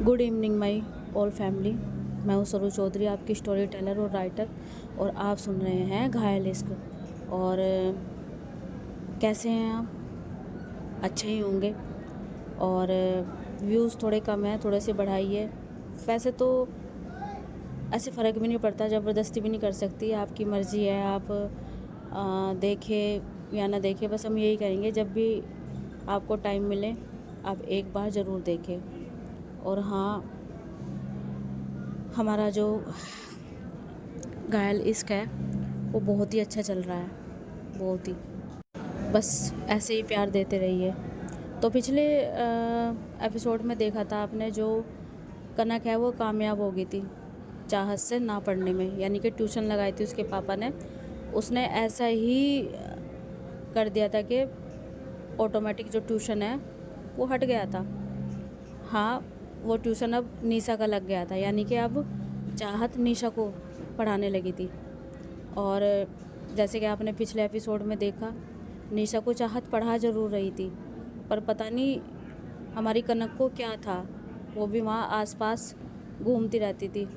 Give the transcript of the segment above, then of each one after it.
Good evening my all family. मैं हूँ सरू चौधरी, आपकी स्टोरी टेलर और राइटर, और आप सुन रहे हैं घायल इश्क। और कैसे हैं आप? अच्छे ही होंगे। और व्यूज़ थोड़े कम हैं, थोड़े से बढ़ाइए। वैसे तो ऐसे फ़र्क भी नहीं पड़ता, ज़बरदस्ती भी नहीं कर सकती, आपकी मर्ज़ी है। आप देखें या ना देखें, बस हम यही करेंगे जब भी आपको टाइम मिले आप एक बार ज़रूर देखें। और हाँ, हमारा जो घायल इश्क है वो बहुत ही अच्छा चल रहा है, बहुत ही। बस ऐसे ही प्यार देते रहिए। तो पिछले एपिसोड में देखा था आपने, जो कनक है वो कामयाब हो गई थी चाहत से ना पढ़ने में, यानी कि ट्यूशन लगाई थी उसके पापा ने। उसने ऐसा ही कर दिया था कि ऑटोमेटिक जो ट्यूशन है वो हट गया था। हाँ, वो ट्यूशन अब निशा का लग गया था, यानी कि अब चाहत निशा को पढ़ाने लगी थी। और जैसे कि आपने पिछले एपिसोड में देखा, निशा को चाहत पढ़ा ज़रूर रही थी, पर पता नहीं हमारी कनक को क्या था। वो भी वहाँ आसपास घूमती रहती थी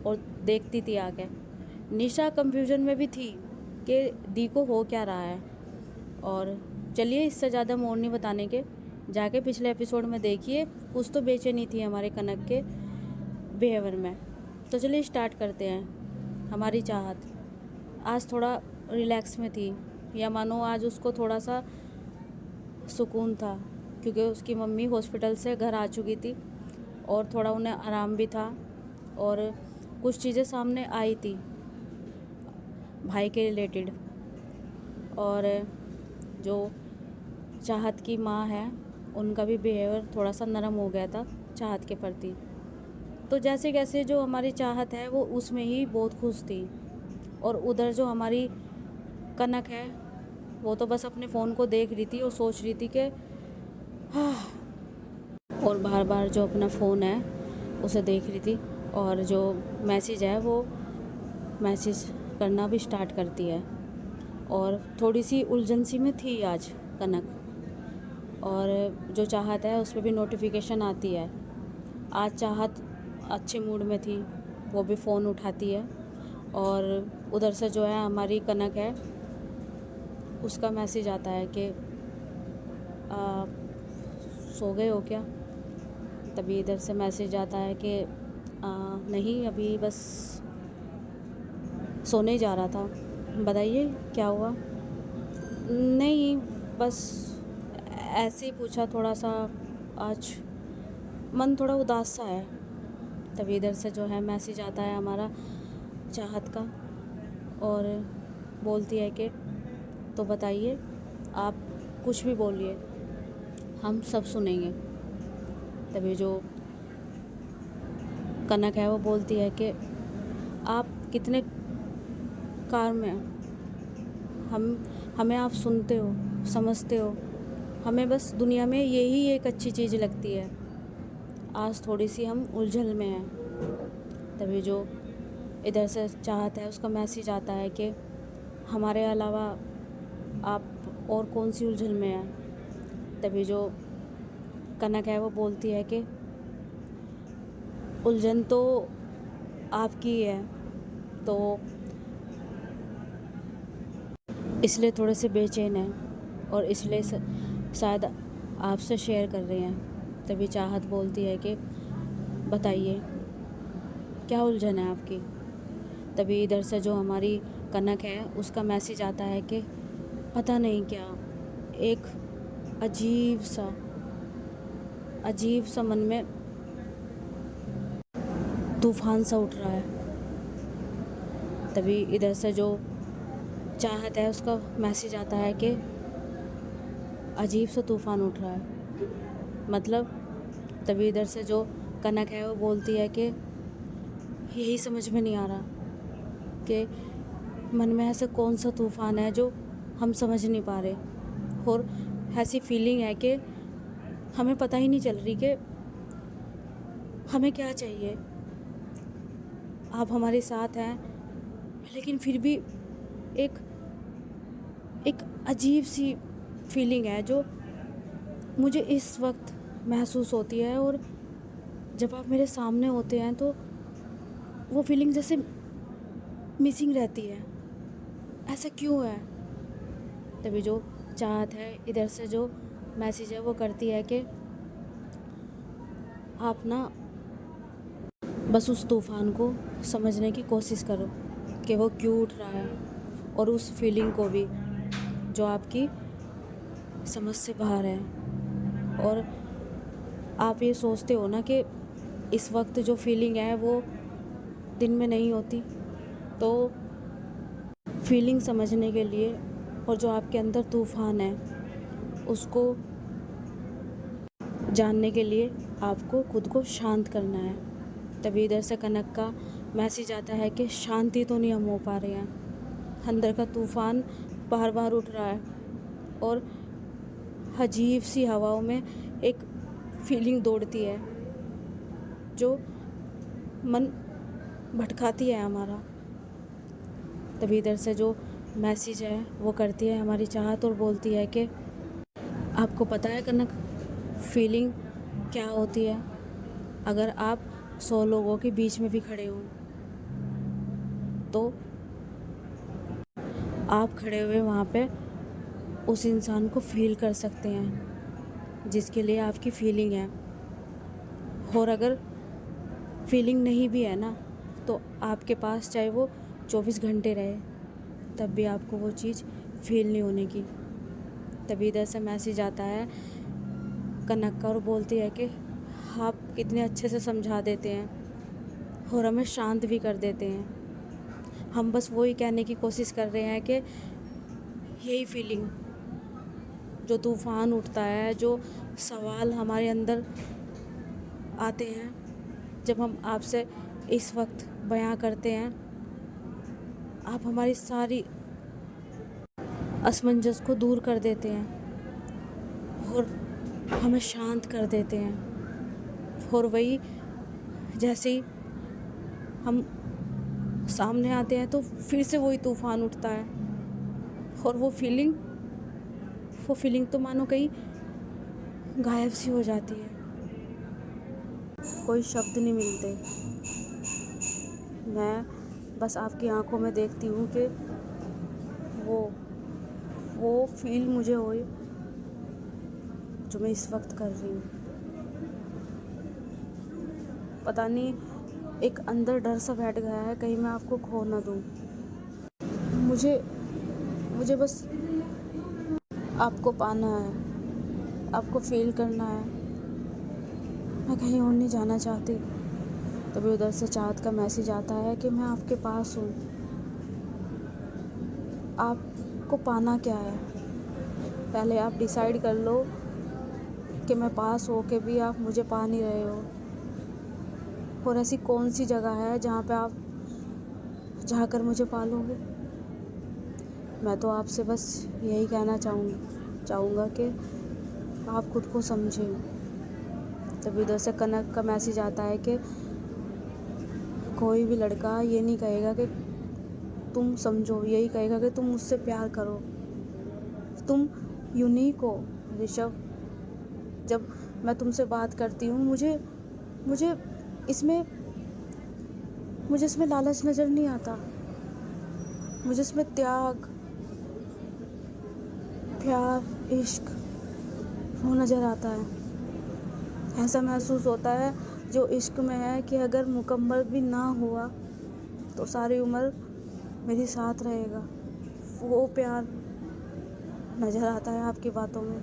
और देखती थी आके। निशा कंफ्यूजन में भी थी कि दी को हो क्या रहा है। और चलिए, इससे ज़्यादा मोड़ नहीं बताने के, जाके पिछले एपिसोड में देखिए। कुछ तो बेचैनी थी हमारे कनक के बिहेवियर में। तो चलिए स्टार्ट करते हैं। हमारी चाहत आज थोड़ा रिलैक्स में थी, या मानो आज उसको थोड़ा सा सुकून था, क्योंकि उसकी मम्मी हॉस्पिटल से घर आ चुकी थी और थोड़ा उन्हें आराम भी था। और कुछ चीज़ें सामने आई थी भाई के रिलेटेड। और जो चाहत की माँ है, उनका भी बिहेवियर थोड़ा सा नरम हो गया था चाहत के प्रति। तो जैसे कैसे जो हमारी चाहत है वो उसमें ही बहुत खुश थी, और उधर जो हमारी कनक है वो तो बस अपने फ़ोन को देख रही थी और सोच रही थी कि हाँ, और बार बार जो अपना फ़ोन है उसे देख रही थी, और जो मैसेज है वो मैसेज करना भी स्टार्ट करती है। और थोड़ी सी उलझन सी में थी आज कनक। और जो चाहत है उस पर भी नोटिफिकेशन आती है। आज चाहत अच्छे मूड में थी, वो भी फ़ोन उठाती है, और उधर से जो है हमारी कनक है उसका मैसेज आता है कि सो गए हो क्या। तभी इधर से मैसेज आता है कि नहीं, अभी बस सोने ही जा रहा था। बताइए क्या हुआ? नहीं, बस ऐसे ही पूछा, थोड़ा सा आज मन थोड़ा उदास सा है। तभी इधर से जो है मैसेज आता है हमारा चाहत का, और बोलती है कि तो बताइए, आप कुछ भी बोलिए, हम सब सुनेंगे। तभी जो कनक है वो बोलती है कि आप कितने काम में, हमें आप सुनते हो, समझते हो, हमें बस दुनिया में यही एक अच्छी चीज़ लगती है। आज थोड़ी सी हम उलझन में हैं। तभी जो इधर से चाहत है उसका मैसेज आता है कि हमारे अलावा आप और कौन सी उलझन में हैं। तभी जो कनक है वो बोलती है कि उलझन तो आपकी है, तो इसलिए थोड़े से बेचैन हैं, और इसलिए शायद आपसे शेयर कर रहे हैं। तभी चाहत बोलती है कि बताइए क्या उलझन है आपकी। तभी इधर से जो हमारी कनक है उसका मैसेज आता है कि पता नहीं क्या, एक अजीब सा मन में तूफान सा उठ रहा है। तभी इधर से जो चाहत है उसका मैसेज आता है कि अजीब सा तूफान उठ रहा है, मतलब। तभी इधर से जो कनक है वो बोलती है कि यही समझ में नहीं आ रहा कि मन में ऐसा कौन सा तूफान है जो हम समझ नहीं पा रहे। और ऐसी फीलिंग है कि हमें पता ही नहीं चल रही कि हमें क्या चाहिए। आप हमारे साथ हैं, लेकिन फिर भी एक एक अजीब सी फीलिंग है जो मुझे इस वक्त महसूस होती है। और जब आप मेरे सामने होते हैं तो वो फीलिंग जैसे मिसिंग रहती है, ऐसा क्यों है? तभी जो चाहत है इधर से जो मैसेज है वो करती है कि आप ना बस उस तूफ़ान को समझने की कोशिश करो कि वो क्यों उठ रहा है, और उस फीलिंग को भी जो आपकी समझ से बाहर है। और आप ये सोचते हो ना कि इस वक्त जो फीलिंग है वो दिन में नहीं होती, तो फीलिंग समझने के लिए और जो आपके अंदर तूफ़ान है उसको जानने के लिए आपको खुद को शांत करना है। तभी इधर से कनक का मैसेज आता है कि शांति तो नहीं हम हो पा रहे हैं, अंदर का तूफ़ान बार बार उठ रहा है और अजीब सी हवाओं में एक फीलिंग दौड़ती है जो मन भटकाती है हमारा। तभी इधर से जो मैसेज है वो करती है हमारी चाहत और बोलती है कि आपको पता है कनक, फीलिंग क्या होती है? अगर आप 100 लोगों के बीच में भी खड़े हो तो आप खड़े हुए वहाँ पे उस इंसान को फील कर सकते हैं जिसके लिए आपकी फीलिंग है। और अगर फीलिंग नहीं भी है ना, तो आपके पास चाहे वो 24 घंटे रहे तब भी आपको वो चीज़ फील नहीं होने की। तभी इधर से मैसेज आता है कनक का और बोलती है कि आप कितने अच्छे से समझा देते हैं और हमें शांत भी कर देते हैं। हम बस वही कहने की कोशिश कर रहे हैं कि यही फीलिंग जो तूफ़ान उठता है, जो सवाल हमारे अंदर आते हैं जब हम आपसे इस वक्त बयां करते हैं, आप हमारी सारी असमंजस को दूर कर देते हैं और हमें शांत कर देते हैं। और वही जैसे ही हम सामने आते हैं तो फिर से वही तूफ़ान उठता है और वो फीलिंग तो मानो कहीं गायब सी हो जाती है, कोई शब्द नहीं मिलते। मैं बस आपकी आंखों में देखती हूँ कि वो फील मुझे होए जो मैं इस वक्त कर रही हूँ। पता नहीं एक अंदर डर सा बैठ गया है कहीं मैं आपको खो ना दूँ। मुझे बस आपको पाना है, आपको फील करना है, मैं कहीं और नहीं जाना चाहती। तभी उधर से चाहत का मैसेज आता है कि मैं आपके पास हूँ। आपको पाना क्या है? पहले आप डिसाइड कर लो कि मैं पास हो के भी आप मुझे पा नहीं रहे हो। और ऐसी कौन सी जगह है जहाँ पे आप जाकर मुझे पालोगे? मैं तो आपसे बस यही कहना चाहूँगा कि आप खुद को समझें। तभी उधर से कनक का मैसेज आता है कि कोई भी लड़का ये नहीं कहेगा कि तुम समझो, यही कहेगा कि तुम मुझसे प्यार करो। तुम यूनिक हो ऋषभ। जब मैं तुमसे बात करती हूँ मुझे इसमें लालच नज़र नहीं आता, मुझे इसमें त्याग, प्यार, इश्क वो नज़र आता है। ऐसा महसूस होता है जो इश्क में है कि अगर मुकम्मल भी ना हुआ तो सारी उम्र मेरे साथ रहेगा। वो प्यार नज़र आता है आपकी बातों में,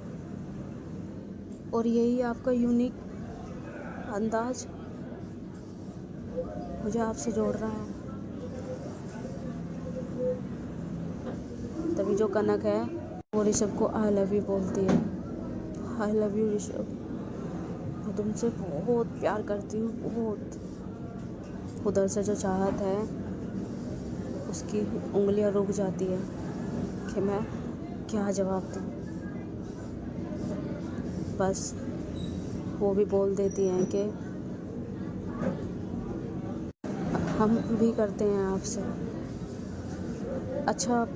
और यही आपका यूनिक अंदाज मुझे आपसे जोड़ रहा है। तभी जो कनक है वो ऋषभ को आई लव यू बोलती है। आई लव यू ऋषभ, मैं तुमसे बहुत प्यार करती हूँ, बहुत। उधर से जो चाहत है उसकी उंगलियां रुक जाती है कि मैं क्या जवाब दूँ। बस वो भी बोल देती हैं कि हम भी करते हैं आपसे। अच्छा,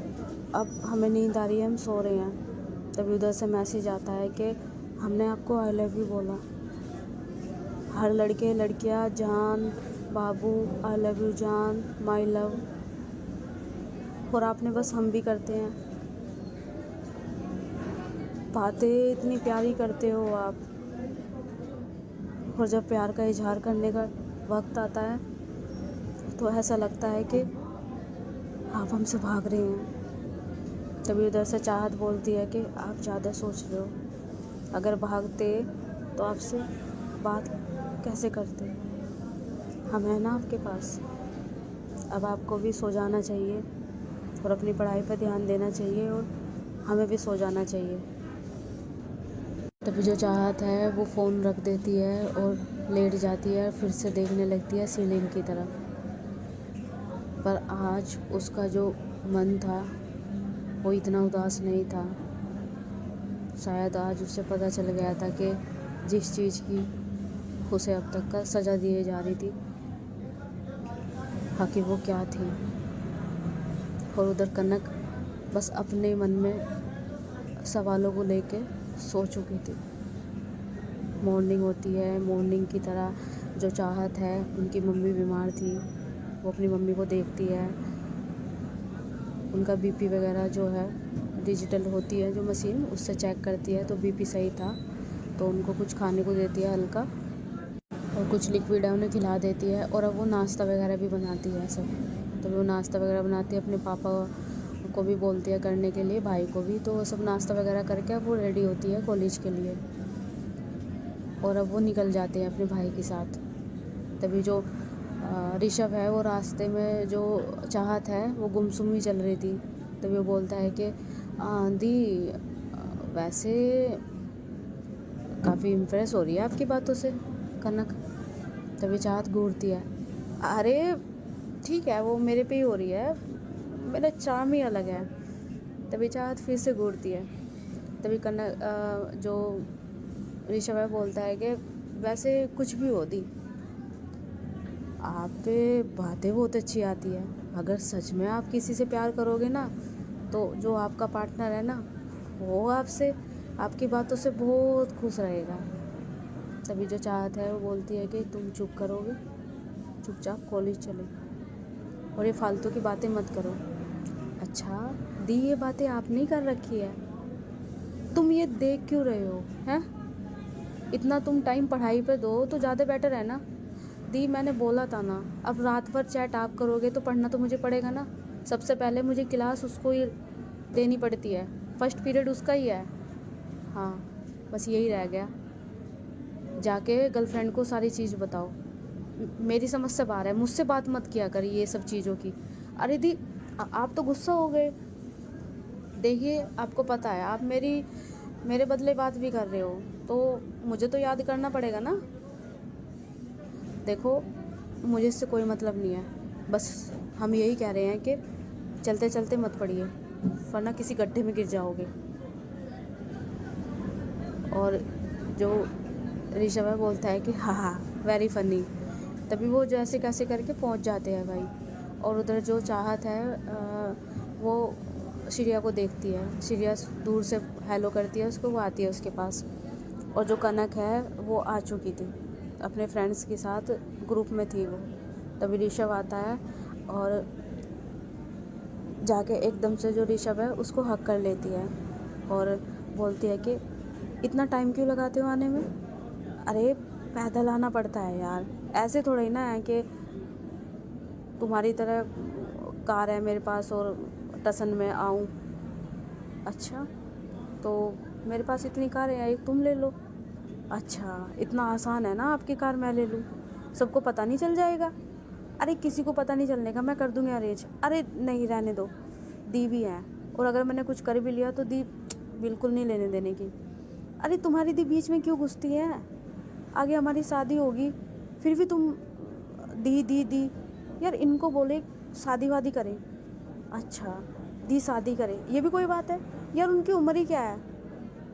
अब हमें नींद आ रही है, हम सो रहे हैं। तभी उधर से मैसेज आता है कि हमने आपको आई लव यू बोला। हर लड़के लड़कियां जान, बाबू, आई लव यू जान, माई लव, और आपने बस हम भी करते हैं। बातें इतनी प्यारी करते हो आप, और जब प्यार का इजहार करने का वक्त आता है तो ऐसा लगता है कि आप हमसे भाग रहे हैं। तभी उधर से चाहत बोलती है कि आप ज़्यादा सोच रहे हो, अगर भागते तो आपसे बात कैसे करते। हम हैं ना आपके पास। अब आपको भी सो जाना चाहिए और अपनी पढ़ाई पर ध्यान देना चाहिए, और हमें भी सो जाना चाहिए। तभी जो चाहत है वो फ़ोन रख देती है और लेट जाती है, फिर से देखने लगती है सीलिंग की तरफ। पर आज उसका जो मन था वो इतना उदास नहीं था। शायद आज उसे पता चल गया था कि जिस चीज़ की उसे अब तक का सज़ा दी जा रही थी, आखिर वो क्या थी। और उधर कनक बस अपने मन में सवालों को लेके सो चुकी थी। मॉर्निंग होती है, मॉर्निंग की तरह जो चाहत है, उनकी मम्मी बीमार थी, वो अपनी मम्मी को देखती है। उनका बीपी वगैरह जो है डिजिटल होती है जो मशीन, उससे चेक करती है, तो बीपी सही था। तो उनको कुछ खाने को देती है हल्का, और कुछ लिक्विड है उन्हें खिला देती है। और अब वो नाश्ता वगैरह भी बनाती है सब। तो वो नाश्ता वगैरह बनाती है, अपने पापा को भी बोलती है करने के लिए, भाई को भी। तो वो सब नाश्ता वगैरह करके अब वो रेडी होती है कॉलेज के लिए, और अब वो निकल जाते हैं अपने भाई के साथ। तभी जो ऋषभ है वो रास्ते में, जो चाहत है वो गुमसुम ही चल रही थी। तभी वो बोलता है कि दी वैसे काफ़ी इम्प्रेस हो रही है आपकी बातों से कनक। तभी चाहत घूरती है, अरे ठीक है, वो मेरे पे ही हो रही है, मेरा चार्म ही अलग है। तभी चाहत फिर से घूरती है। तभी कनक जो ऋषभ है बोलता है कि वैसे कुछ भी हो दी, आप पे बातें बहुत अच्छी आती है। अगर सच में आप किसी से प्यार करोगे ना, तो जो आपका पार्टनर है ना, वो आपसे, आपकी बातों से बहुत खुश रहेगा। तभी जो चाहत है वो बोलती है कि तुम चुप करोगे, चुपचाप कॉलेज चलो और ये फालतू की बातें मत करो। अच्छा दी, ये बातें आपने कर रखी है, तुम ये देख क्यों रहे हो हैं? इतना तुम टाइम पढ़ाई पे दो तो ज़्यादा बेटर है ना। दी मैंने बोला था ना, अब रात भर चैट आप करोगे तो पढ़ना तो मुझे पड़ेगा ना। सबसे पहले मुझे क्लास उसको ही देनी पड़ती है, फर्स्ट पीरियड उसका ही है। हाँ बस यही रह गया, जाके गर्लफ्रेंड को सारी चीज़ बताओ। मेरी समझ से बाहर है, मुझसे बात मत किया करिए ये सब चीज़ों की। अरे दी आप तो गुस्सा हो गए। देखिए आपको पता है आप मेरे बदले बात भी कर रहे हो, तो मुझे तो याद करना पड़ेगा ना। देखो मुझे इससे कोई मतलब नहीं है, बस हम यही कह रहे हैं कि चलते चलते मत पड़िए, वरना किसी गड्ढे में गिर जाओगे। और जो ऋषभ है बोलता है कि हाँ हाँ वेरी फनी। तभी वो जैसे कैसे करके पहुंच जाते हैं भाई। और उधर जो चाहत है वो श्रिया को देखती है, श्रिया दूर से हेलो करती है उसको, वो आती है उसके पास। और जो कनक है वो आ चुकी थी, अपने फ्रेंड्स के साथ ग्रुप में थी वो। तभी ऋषभ आता है और जाके एकदम से जो ऋषभ है उसको हक कर लेती है और बोलती है कि इतना टाइम क्यों लगाते हो आने में? अरे पैदल आना पड़ता है यार, ऐसे थोड़ा ही ना है कि तुम्हारी तरह कार है मेरे पास और टसन में आऊँ। अच्छा तो मेरे पास इतनी कार है, एक तुम ले लो। अच्छा इतना आसान है ना आपकी कार मैं ले लूँ, सबको पता नहीं चल जाएगा? अरे किसी को पता नहीं चलने का, मैं कर दूँगी अरेंज। अरे नहीं रहने दो, दी भी है, और अगर मैंने कुछ कर भी लिया तो दी बिल्कुल नहीं लेने देने की। अरे तुम्हारी दी बीच में क्यों घुसती है? आगे हमारी शादी होगी फिर भी तुम दी दी दी। यार इनको बोले शादी वादी करें। अच्छा दी शादी करे, ये भी कोई बात है? यार उनकी उम्र ही क्या है?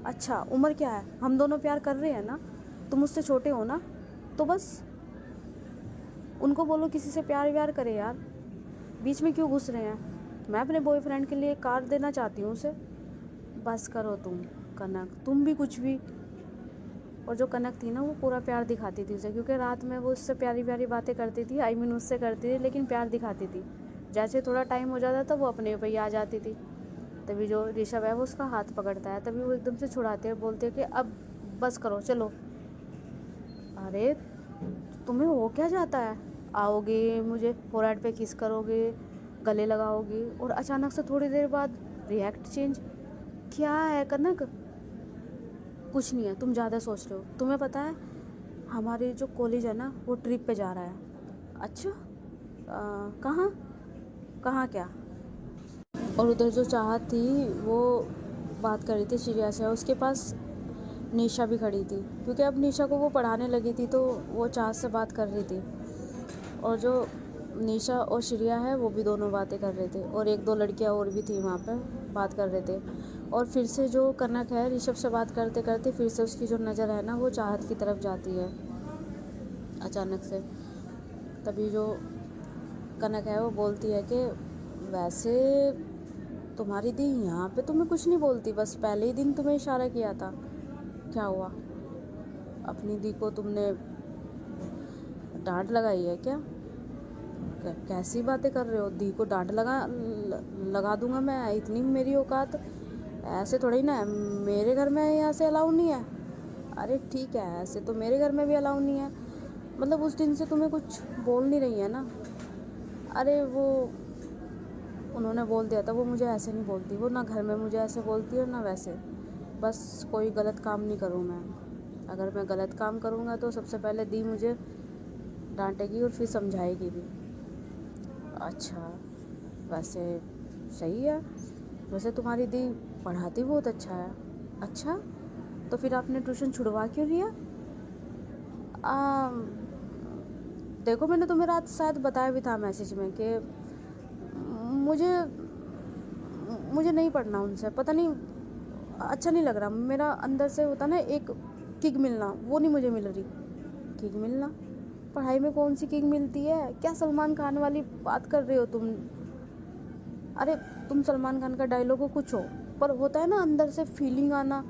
अच्छा उम्र क्या है, हम दोनों प्यार कर रहे हैं ना, तुम मुझसे छोटे हो ना, तो बस उनको बोलो किसी से प्यार व्यार करे यार, बीच में क्यों घुस रहे हैं? मैं अपने बॉयफ्रेंड के लिए कार देना चाहती हूँ उसे। बस करो तुम कनक, तुम भी कुछ भी। और जो कनक थी ना वो पूरा प्यार दिखाती थी उसे, क्योंकि रात में वो उससे प्यारी प्यारी बातें करती थी, आई मीन उससे करती थी, लेकिन प्यार दिखाती थी। जैसे थोड़ा टाइम हो जाता था वो अपने पे ही आ जाती थी। तभी जो ऋषभ है वो उसका हाथ पकड़ता है, तभी वो एकदम से छुड़ाते हैं, बोलते हैं कि अब बस करो चलो। अरे तुम्हें हो क्या जाता है, आओगे मुझे फोरहेड पे किस करोगे, गले लगाओगे, और अचानक से थोड़ी देर बाद रिएक्ट चेंज। क्या है कनक? कुछ नहीं है, तुम ज़्यादा सोच रहे हो। तुम्हें पता है हमारे जो कॉलेज है ना वो ट्रिप पे जा रहा है। अच्छा कहाँ? कहाँ क्या? और उधर जो चाहत थी वो बात कर रही थी श्रेया से, उसके पास निशा भी खड़ी थी, क्योंकि अब निशा को वो पढ़ाने लगी थी तो वो चाहत से बात कर रही थी। और जो निशा और श्रेया है वो भी दोनों बातें कर रहे थे, और एक दो लड़कियां और भी थी वहाँ पे बात कर रहे थे। और फिर से जो कनक है ऋषभ से बात करते करते फिर से उसकी जो नज़र है ना वो चाहत की तरफ जाती है अचानक से। तभी जो कनक है वो बोलती है कि वैसे तुम्हारी दी यहाँ पे तुम्हें कुछ नहीं बोलती, बस पहले ही दिन तुम्हें इशारा किया था। क्या हुआ? अपनी दी को तुमने डांट लगाई है क्या? कैसी बातें कर रहे हो? दी को डांट लगा दूंगा मैं, इतनी मेरी औकात? ऐसे थोड़ी ना है, मेरे घर में यहाँ से अलाउ नहीं है। अरे ठीक है, ऐसे तो मेरे घर में भी अलाउ नहीं है, मतलब उस दिन से तुम्हें कुछ बोल नहीं रही है ना? अरे वो उन्होंने बोल दिया था, वो मुझे ऐसे नहीं बोलती, वो ना घर में मुझे ऐसे बोलती है ना वैसे। बस कोई गलत काम नहीं करूँ मैं, अगर मैं गलत काम करूँगा तो सबसे पहले दी मुझे डांटेगी और फिर समझाएगी भी। अच्छा वैसे सही है, वैसे तुम्हारी दी पढ़ाती बहुत अच्छा है। अच्छा तो फिर आपने ट्यूशन छुड़वा क्यों लिया? देखो मैंने तुम्हें रात शायद बताया भी था मैसेज में कि मुझे मुझे नहीं पढ़ना उनसे, पता नहीं अच्छा नहीं लग रहा, मेरा अंदर से होता ना एक किक मिलना, वो नहीं मुझे मिल रही। किक मिलना? पढ़ाई में कौन सी किक मिलती है? क्या सलमान खान वाली बात कर रहे हो तुम? अरे तुम सलमान खान का डायलॉग हो कुछ हो, पर होता है ना अंदर से फीलिंग आना,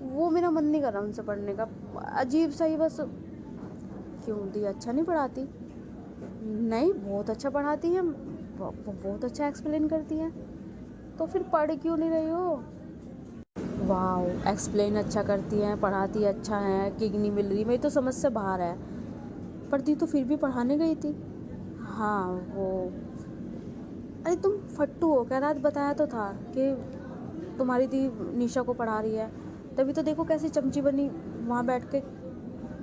वो मेरा मन नहीं कर रहा उनसे पढ़ने का, अजीब सा ही बस। क्यों दी अच्छा नहीं पढ़ाती? नहीं बहुत अच्छा पढ़ाती है, बहुत अच्छा एक्सप्लेन करती है। तो फिर पढ़ क्यों नहीं रही हो? वाह, एक्सप्लेन अच्छा करती हैं, पढ़ाती अच्छा है, किक नहीं मिल रही, मेरी तो समझ से बाहर है। पर दी तो फिर भी पढ़ाने गई थी। हाँ वो, अरे तुम फट्टू हो क्या? रात बताया तो था कि तुम्हारी दी निशा को पढ़ा रही है, तभी तो देखो कैसी चमची बनी वहाँ बैठ के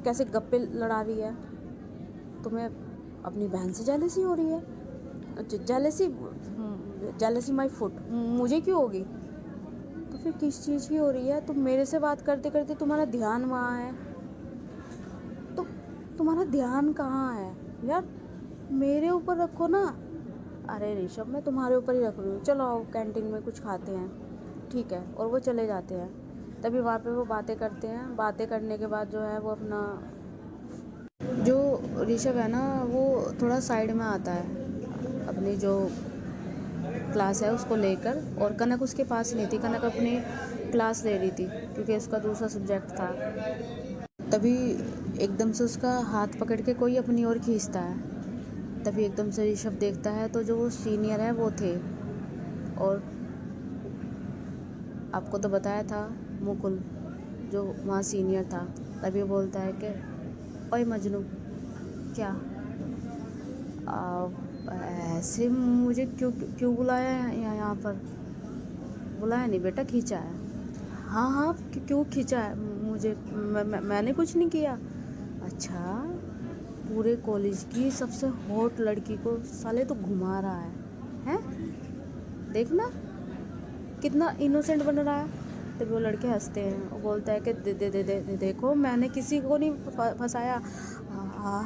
कैसे गप्पे लड़ा रही है। तुम्हें अपनी बहन से जेलसी हो रही है? जेलसी? जेलसी माई फुट, मुझे क्यों होगी? तो फिर किस चीज़ की हो रही है? तुम मेरे से बात करते करते तुम्हारा ध्यान वहाँ है, तो तुम्हारा ध्यान कहाँ है यार? मेरे ऊपर रखो ना। अरे ऋषभ मैं तुम्हारे ऊपर ही रख रही हूँ, चलो आओ कैंटीन में कुछ खाते हैं। ठीक है, और वो चले जाते हैं। तभी वहाँ पे वो बातें करते हैं, बातें करने के बाद जो है वो अपना जो ऋषभ है ना वो थोड़ा साइड में आता है अपनी जो क्लास है उसको लेकर, और कनक उसके पास नहीं थी, कनक अपनी क्लास ले रही थी क्योंकि उसका दूसरा सब्जेक्ट था। तभी एकदम से उसका हाथ पकड़ के कोई अपनी ओर खींचता है, तभी एकदम से ऋषभ देखता है तो जो वो सीनियर है वो थे, और आपको तो बताया था मुकुल जो वहाँ सीनियर था। तभी वो बोलता है कि ओए मजनू क्या ऐसे मुझे क्यों क्यों बुलाया है यहाँ पर? बुलाया नहीं बेटा, खींचा है। हाँ हाँ क्यों खींचा है मुझे? मैंने कुछ नहीं किया। अच्छा पूरे कॉलेज की सबसे हॉट लड़की को साले तो घुमा रहा है देखना कितना इनोसेंट बन रहा है। तो वो लड़के हंसते हैं और बोलता है कि दे देखो मैंने किसी को नहीं फंसाया,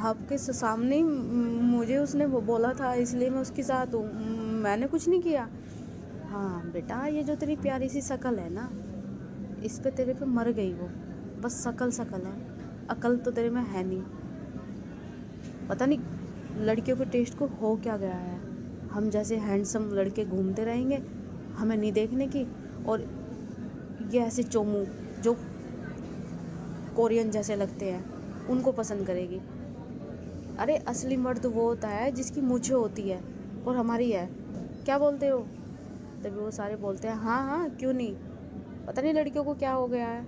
आपके सामने ही मुझे उसने वो बोला था इसलिए मैं उसके साथ हूँ, मैंने कुछ नहीं किया। हाँ बेटा ये जो तेरी प्यारी सी शक्ल है ना, इस पे तेरे पे मर गई वो, बस शक्ल है, अकल तो तेरे में है नहीं। पता नहीं लड़कियों के टेस्ट को हो क्या गया है, हम जैसे हैंडसम लड़के घूमते रहेंगे, हमें नहीं देखने की, और ये ऐसे चोमू जो कोरियन जैसे लगते हैं उनको पसंद करेगी। अरे असली मर्द वो होता है जिसकी मूछें होती है और हमारी है। क्या बोलते हो? तभी वो सारे बोलते हैं हाँ हाँ क्यों नहीं। पता नहीं लड़कियों को क्या हो गया है,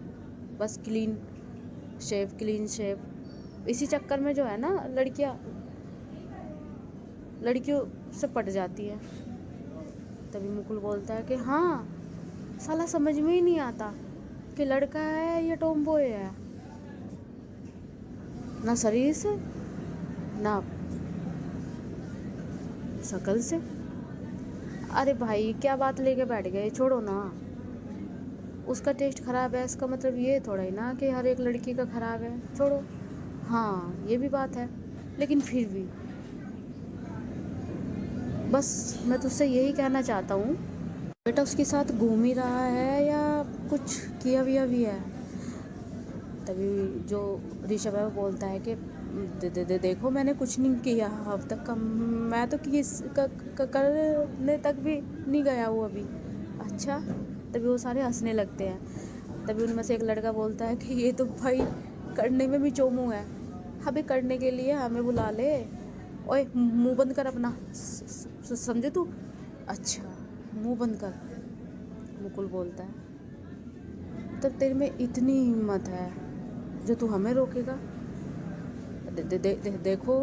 बस क्लीन शेव। इसी चक्कर में जो है ना लड़कियों से पट जाती है। तभी मुकुल बोलता है कि हाँ साला समझ में ही नहीं आता कि लड़का है या टॉमबॉय है, ना शरीर से ना शक्ल से। अरे भाई क्या बात लेके बैठ गए, छोड़ो ना। उसका टेस्ट खराब है इसका मतलब ये थोड़ा ही ना कि हर एक लड़की का खराब है, छोड़ो। हाँ ये भी बात है, लेकिन फिर भी बस मैं तुझसे यही कहना चाहता हूँ, बेटा उसके साथ घूम ही रहा है या कुछ किया विया भी है। तभी जो ऋषभ है वो बोलता है कि देखो मैंने कुछ नहीं किया अब तक का, मैं तो करने तक भी नहीं गया हूँ अभी। अच्छा। तभी वो सारे हंसने लगते हैं। तभी उनमें से एक लड़का बोलता है कि ये तो भाई करने में भी चोमू है, अबे करने के लिए हमें बुला ले। ओए मुंह बंद कर अपना, समझे तू? अच्छा मुंह बंद कर, मुकुल बोलता है। तब तेरे में इतनी हिम्मत है जो तू हमें रोकेगा? देखो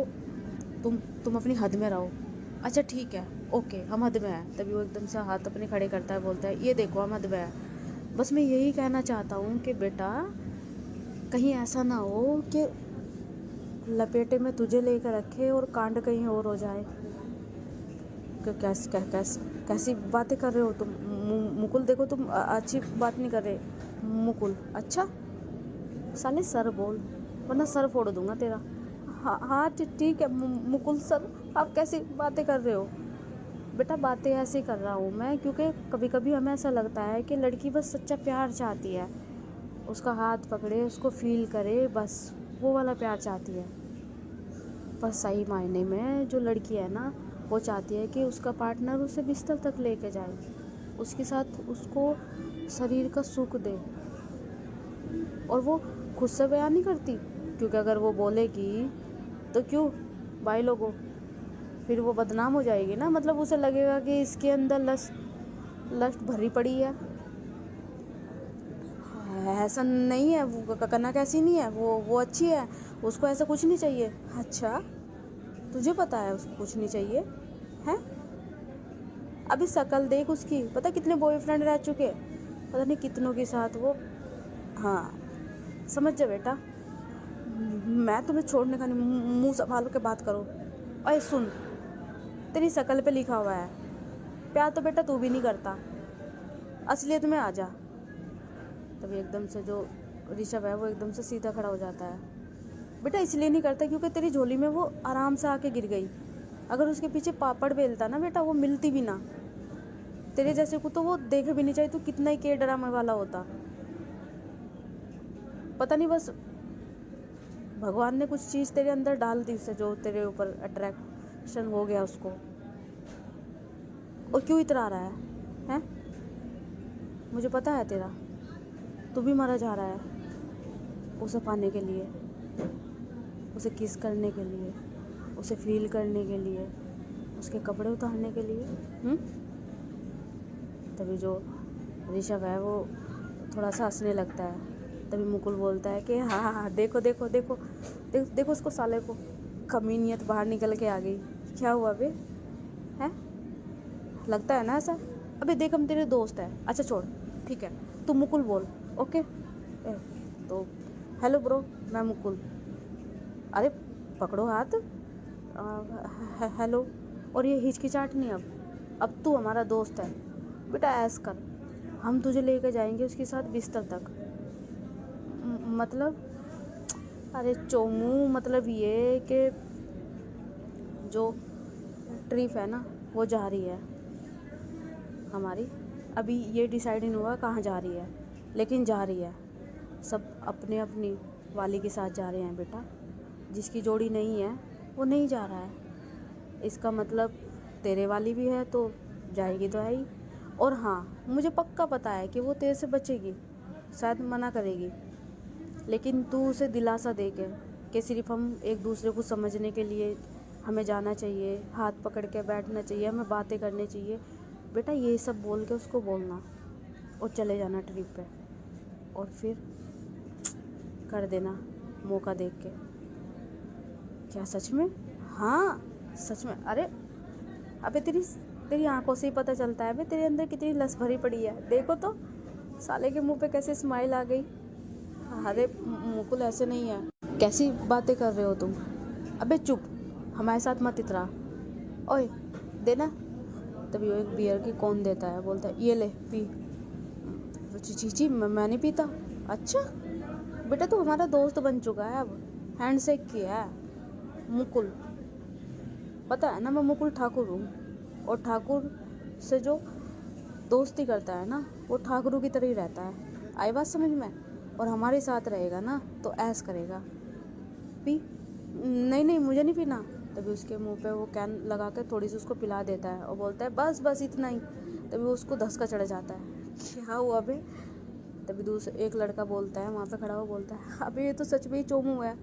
तुम अपनी हद में रहो। अच्छा ठीक है ओके हम हद में हैं। तभी वो एकदम से हाथ अपने खड़े करता है, बोलता है ये देखो हम हद में हैं। बस मैं यही कहना चाहता हूँ कि बेटा कहीं ऐसा ना हो कि लपेटे में तुझे लेकर रखे और कांड कहीं और हो जाए। कैसी बातें कर रहे हो तुम? मुकुल देखो तुम अच्छी बात नहीं कर रहे। मुकुल अच्छा साले सर बोल वरना सर फोड़ दूंगा तेरा। हाँ हाँ ठीक है मुकुल सर, आप कैसी बातें कर रहे हो? बेटा बातें ऐसे कर रहा हूँ मैं क्योंकि कभी कभी हमें ऐसा लगता है कि लड़की बस सच्चा प्यार चाहती है, उसका हाथ पकड़े उसको फील करे, बस वो वाला प्यार चाहती है। पर सही मायने में जो लड़की है ना वो चाहती है कि उसका पार्टनर उसे बिस्तर तक लेके जाए, उसके साथ उसको शरीर का सुख दे। और वो खुद से बयान नहीं करती क्योंकि अगर वो बोलेगी तो क्यों भाई लोगों, फिर वो बदनाम हो जाएगी ना, मतलब उसे लगेगा कि इसके अंदर लस्ट भरी पड़ी है। ऐसा नहीं है, वो कन्ना कैसी नहीं है, वो अच्छी है, उसको ऐसा कुछ नहीं चाहिए। अच्छा तुझे पता है उसको कुछ नहीं चाहिए हैं? अभी शक्ल देख उसकी, पता कितने बॉयफ्रेंड रह चुके, पता नहीं कितनों के साथ वो। हाँ समझ जा बेटा, मैं तुम्हें छोड़ने का नहीं, मुंह संभाल के बात करो। अरे सुन तेरी शक्ल पे लिखा हुआ है प्यार तो बेटा तू भी नहीं करता, असलियत में आ जा। तभी एकदम से जो ऋषभ है वो एकदम से सीधा खड़ा हो जाता है। बेटा इसलिए नहीं करता क्योंकि तेरी झोली में वो आराम से आके गिर गई, अगर उसके पीछे पापड़ बेलता ना बेटा वो मिलती भी ना, तेरे जैसे को तो वो देखे भी नहीं चाहिए, तू कितना ही के ड्रामे वाला होता। पता नहीं बस भगवान ने कुछ चीज़ तेरे अंदर डाल दी से जो तेरे ऊपर अट्रैक्शन हो गया उसको। और क्यों इतरा रहा है? मुझे पता है तेरा, तू भी मरा जा रहा है उसे पाने के लिए, उसे किस करने के लिए, उसे फील करने के लिए, उसके कपड़े उतारने के लिए। तभी जो ऋषभ है वो थोड़ा सा हंसने लगता है। तभी मुकुल बोलता है कि हाँ हाँ देखो देखो देखो देखो उसको साले को, कमीनियत बाहर निकल के आ गई। क्या हुआ बे है? लगता है ना ऐसा? अबे देख हम तेरे दोस्त हैं। अच्छा छोड़ ठीक है तू मुकुल बोल ओके। तो हेलो ब्रो मैं मुकुल। अरे पकड़ो हाथ। हेलो। और ये हिचकिचाहट नहीं, अब तू हमारा दोस्त है बेटा, ऐस कर हम तुझे लेकर जाएंगे उसके साथ बिस्तर तक। मतलब अरे चोमू मतलब ये कि जो ट्रिप है ना वो जा रही है हमारी, अभी ये डिसाइड नहीं हुआ कहाँ जा रही है लेकिन जा रही है। सब अपने अपनी वाली के साथ जा रहे हैं बेटा, जिसकी जोड़ी नहीं है वो नहीं जा रहा है। इसका मतलब तेरे वाली भी है तो जाएगी तो है ही। और हाँ मुझे पक्का पता है कि वो तेरे से बचेगी, शायद मना करेगी लेकिन तू उसे दिलासा दे के कि सिर्फ हम एक दूसरे को समझने के लिए हमें जाना चाहिए, हाथ पकड़ के बैठना चाहिए, हमें बातें करनी चाहिए। बेटा ये सब बोल के उसको बोलना और चले जाना ट्रिप पे, और फिर कर देना मौका देख के। क्या सच में? हाँ सच में। अरे अबे तेरी आंखों से ही पता चलता है बे तेरे अंदर कितनी लस भरी पड़ी है। देखो तो साले के मुंह पे कैसे स्माइल आ गई। अरे मुकुल ऐसे नहीं है, कैसी बातें कर रहे हो तुम? अबे चुप, हमारे साथ मत इतरा। ओए देना। तभी वो एक बियर की कौन देता है, बोलता है ये ले पी। चीची मैं नहीं पीता। अच्छा बेटा तू हमारा दोस्त बन चुका है, अब हैंडशेक किया है। मुकुल, पता है ना मैं मुकुल ठाकुर हूँ, और ठाकुर से जो दोस्ती करता है ना वो ठाकुरों की तरह ही रहता है। आई बात समझ में? और हमारे साथ रहेगा ना तो ऐस करेगा। पी। नहीं नहीं मुझे नहीं पीना। तभी उसके मुंह पे वो कैन लगा के थोड़ी सी उसको पिला देता है और बोलता है बस बस इतना ही। तभी उसको धक्का चढ़ जाता है। क्या हुआ बे? तभी दूसरा एक लड़का बोलता है वहाँ पे खड़ा हुआ, बोलता है अबे ये तो सच में ही चोमू है,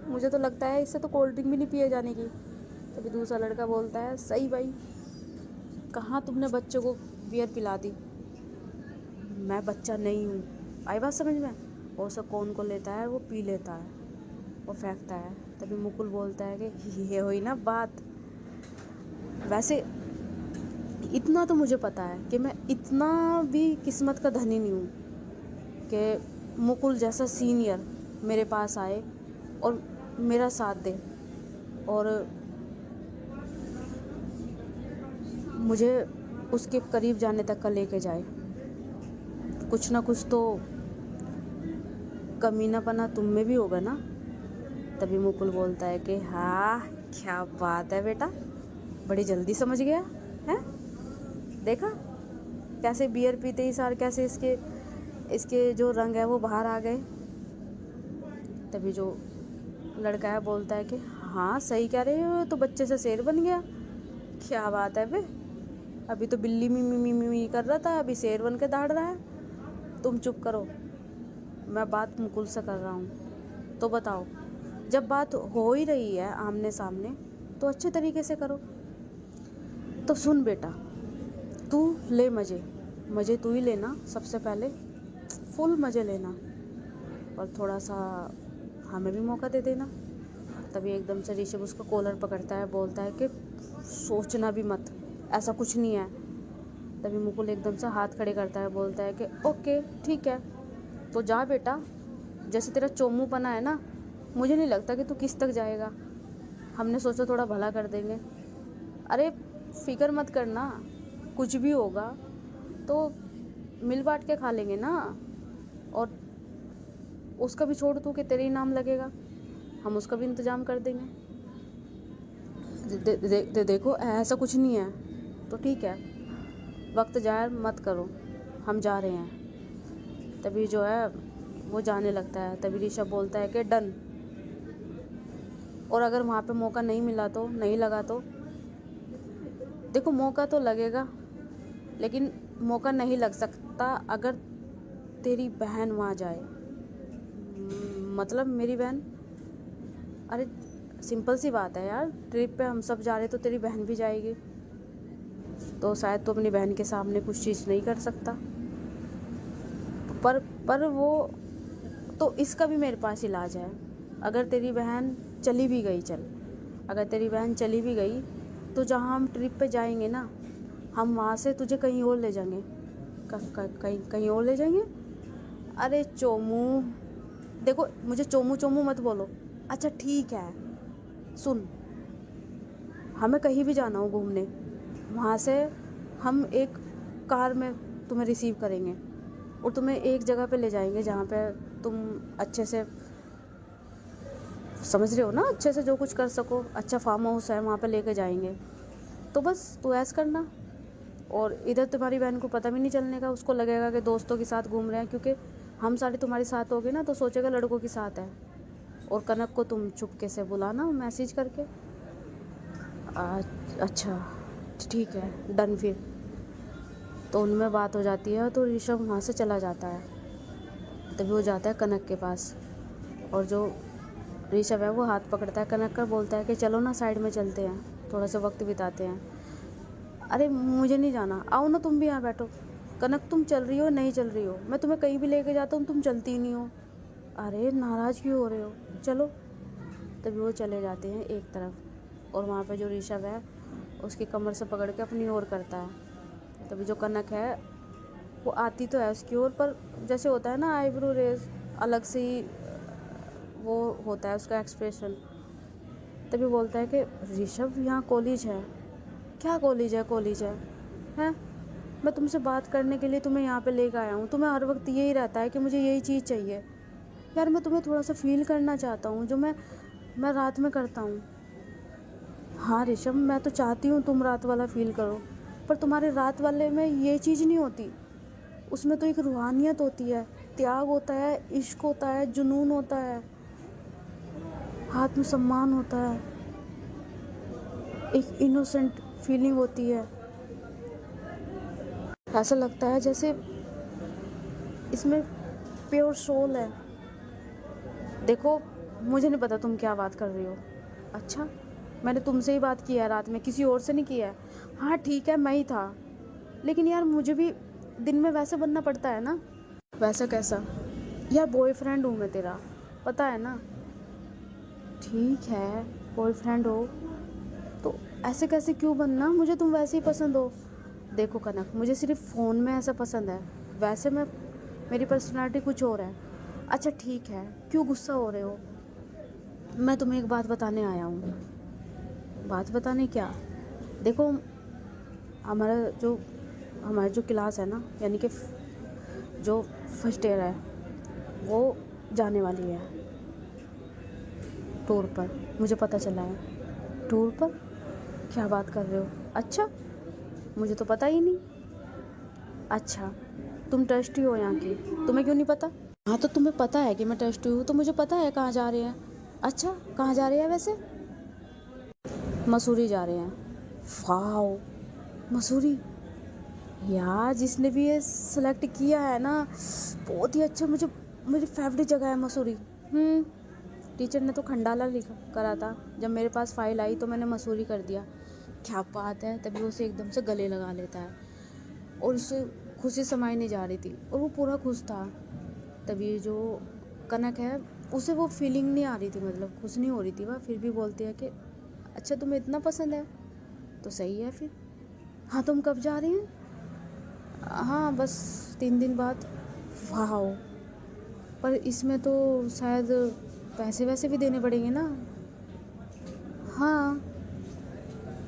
मुझे तो लगता है इससे तो कोल्ड ड्रिंक भी नहीं पिए जाने की। तभी दूसरा लड़का बोलता है सही भाई, कहाँ तुमने बच्चे को बियर पिला दी? मैं बच्चा नहीं हूँ। आई बात समझ में? और सब कौन को लेता है वो पी लेता है और फेंकता है। तभी मुकुल बोलता है कि ये हुई ना बात। वैसे इतना तो मुझे पता है कि मैं इतना भी किस्मत का धनी नहीं हूँ कि मुकुल जैसा सीनियर मेरे पास आए और मेरा साथ दे और मुझे उसके करीब जाने तक का लेके जाए। कुछ ना कुछ तो कमीनापना तुम में भी होगा ना। तभी मुकुल बोलता है कि हाँ क्या बात है बेटा, बड़ी जल्दी समझ गया है। देखा कैसे बियर पीते ही सार कैसे इसके जो रंग है वो बाहर आ गए। तभी जो लड़का है बोलता है कि हाँ सही कह रहे हो, तो बच्चे से शेर बन गया। क्या बात है बे, अभी तो बिल्ली मी मी मी मी कर रहा था, अभी शेर बन के दौड़ रहा है। तुम चुप करो, मैं बात मुकुल से कर रहा हूँ। तो बताओ, जब बात हो ही रही है आमने सामने तो अच्छे तरीके से करो। तो सुन बेटा, तू ले मज़े तू ही लेना, सबसे पहले फुल मज़े लेना, और थोड़ा सा हमें भी मौका दे देना। तभी एकदम से ऋषभ उसका कॉलर पकड़ता है, बोलता है कि सोचना भी मत, ऐसा कुछ नहीं है। तभी मुकुल एकदम से हाथ खड़े करता है, बोलता है कि ओके ठीक है, तो जा बेटा, जैसे तेरा चोमूपना है ना, मुझे नहीं लगता कि तू किस तक जाएगा। हमने सोचा थोड़ा भला कर देंगे। अरे फिक्र मत करना, कुछ भी होगा तो मिल बांट के खा लेंगे ना, और उसका भी छोड़ तू कि तेरे ही नाम लगेगा, हम उसका भी इंतज़ाम कर देंगे। देखो ऐसा कुछ नहीं है तो ठीक है, वक्त ज़ाया मत करो, हम जा रहे हैं। तभी जो है वो जाने लगता है। तभी ऋषभ बोलता है कि डन, और अगर वहाँ पे मौका नहीं मिला तो नहीं लगा तो देखो मौका तो लगेगा, लेकिन मौका नहीं लग सकता अगर तेरी बहन वहाँ जाए। मतलब मेरी बहन? अरे सिंपल सी बात है यार, ट्रिप पे हम सब जा रहे तो तेरी बहन भी जाएगी, तो शायद तो अपनी बहन के सामने कुछ चीज़ नहीं कर सकता। पर वो तो इसका भी मेरे पास इलाज है। अगर तेरी बहन चली भी गई, अगर तेरी बहन चली भी गई तो जहाँ हम ट्रिप पे जाएंगे ना, हम वहाँ से तुझे कहीं और ले जाएंगे। कहीं और ले जाएंगे। अरे चोमू, देखो मुझे चोमू चोमू मत बोलो। अच्छा ठीक है, सुन, हमें कहीं भी जाना हो घूमने, वहाँ से हम एक कार में तुम्हें रिसीव करेंगे और तुम्हें एक जगह पे ले जाएंगे जहाँ पे तुम अच्छे से, समझ रहे हो ना, अच्छे से जो कुछ कर सको। अच्छा फार्म हाउस है वहाँ पे लेके जाएंगे। तो बस तू ऐसा करना, और इधर तुम्हारी बहन को पता भी नहीं चलने का, उसको लगेगा कि दोस्तों के साथ घूम रहे हैं, क्योंकि हम सारे तुम्हारे साथ हो गए ना तो सोचेगा लड़कों के साथ है। और कनक को तुम चुपके से बुलाना मैसेज करके। अच्छा ठीक है, डन। फिर तो उनमें बात हो जाती है तो ऋषभ वहाँ से चला जाता है। तभी वो जाता है कनक के पास और जो ऋषभ है वो हाथ पकड़ता है कनक का, बोलता है कि चलो ना साइड में चलते हैं, थोड़ा सा वक्त बिताते हैं। अरे मुझे नहीं जाना, आओ ना तुम भी यहाँ बैठो। कनक तुम चल रही हो नहीं चल रही हो, मैं तुम्हें कहीं भी लेके जाता हूँ तुम चलती ही नहीं हो। अरे नाराज़ क्यों हो रहे हो, चलो। तभी वो चले जाते हैं एक तरफ, और वहाँ पे जो ऋषभ है उसकी कमर से पकड़ के अपनी ओर करता है। तभी जो कनक है वो आती तो है उसकी ओर, पर जैसे होता है ना आईब्रो रेज, अलग से ही वो होता है उसका एक्सप्रेशन। तभी बोलता है कि ऋषभ यहाँ कॉलेज है। क्या कॉलेज है, कॉलेज है हैं? मैं तुमसे बात करने के लिए तुम्हें यहाँ पे लेकर आया हूँ, तुम्हें हर वक्त यही रहता है कि मुझे यही चीज़ चाहिए। यार मैं तुम्हें थोड़ा सा फील करना चाहता हूँ जो मैं रात में करता हूँ। हाँ ऋषभ, मैं तो चाहती हूँ तुम रात वाला फील करो, पर तुम्हारे रात वाले में ये चीज़ नहीं होती। उसमें तो एक रूहानियत होती है, त्याग होता है, इश्क होता है, जुनून होता है, आत्मसम्मान होता है, एक इनोसेंट फीलिंग होती है। ऐसा लगता है जैसे इसमें प्योर सोल है। देखो मुझे नहीं पता तुम क्या बात कर रही हो। अच्छा, मैंने तुमसे ही बात की है रात में, किसी और से नहीं किया है। हाँ ठीक है, मैं ही था, लेकिन यार मुझे भी दिन में वैसे बनना पड़ता है ना। वैसा कैसा? यार बॉयफ्रेंड हूँ मैं तेरा, पता है ना। ठीक है बॉयफ्रेंड हो तो ऐसे कैसे क्यों बनना, मुझे तुम वैसे ही पसंद हो। देखो कनक, मुझे सिर्फ फ़ोन में ऐसा पसंद है, वैसे मेरी पर्सनालिटी कुछ और है। अच्छा ठीक है, क्यों गुस्सा हो रहे हो? मैं तुम्हें एक बात बताने आया हूँ। बात बताने क्या? देखो हमारा जो हमारी जो क्लास है ना, यानी कि जो फर्स्ट ईयर है वो जाने वाली है टूर पर, मुझे पता चला है। टूर पर? क्या बात कर रहे हो? अच्छा, मुझे तो पता ही नहीं। अच्छा, तुम ट्रस्टी हो यहाँ की, तुम्हें क्यों नहीं पता? हाँ तो तुम्हें पता है कि मैं ट्रस्टी हूँ, तो मुझे पता है कहाँ जा रहे हैं। अच्छा, कहाँ जा रहे हैं वैसे? मसूरी जा रहे हैं। वाओ, मसूरी। यार जिसने भी ये सेलेक्ट किया है ना, बहुत ही अच्छा, मुझे मेरी फेवरेट जगह है मसूरी। टीचर ने तो खंडाला लिखा करा था, जब मेरे पास फाइल आई तो मैंने मसूरी कर दिया। क्या बात है। तभी उसे एकदम से गले लगा लेता है, और उसे खुशी समाई नहीं जा रही थी, और वो पूरा खुश था। तभी जो कनक है उसे वो फीलिंग नहीं आ रही थी, मतलब खुश नहीं हो रही थी वह, फिर भी बोलती है कि अच्छा तुम्हें इतना पसंद है तो सही है फिर। हाँ तुम कब जा रही हैं? हाँ बस 3 दिन बाद। वाह, पर इसमें तो शायद पैसे वैसे भी देने पड़ेंगे ना? हाँ।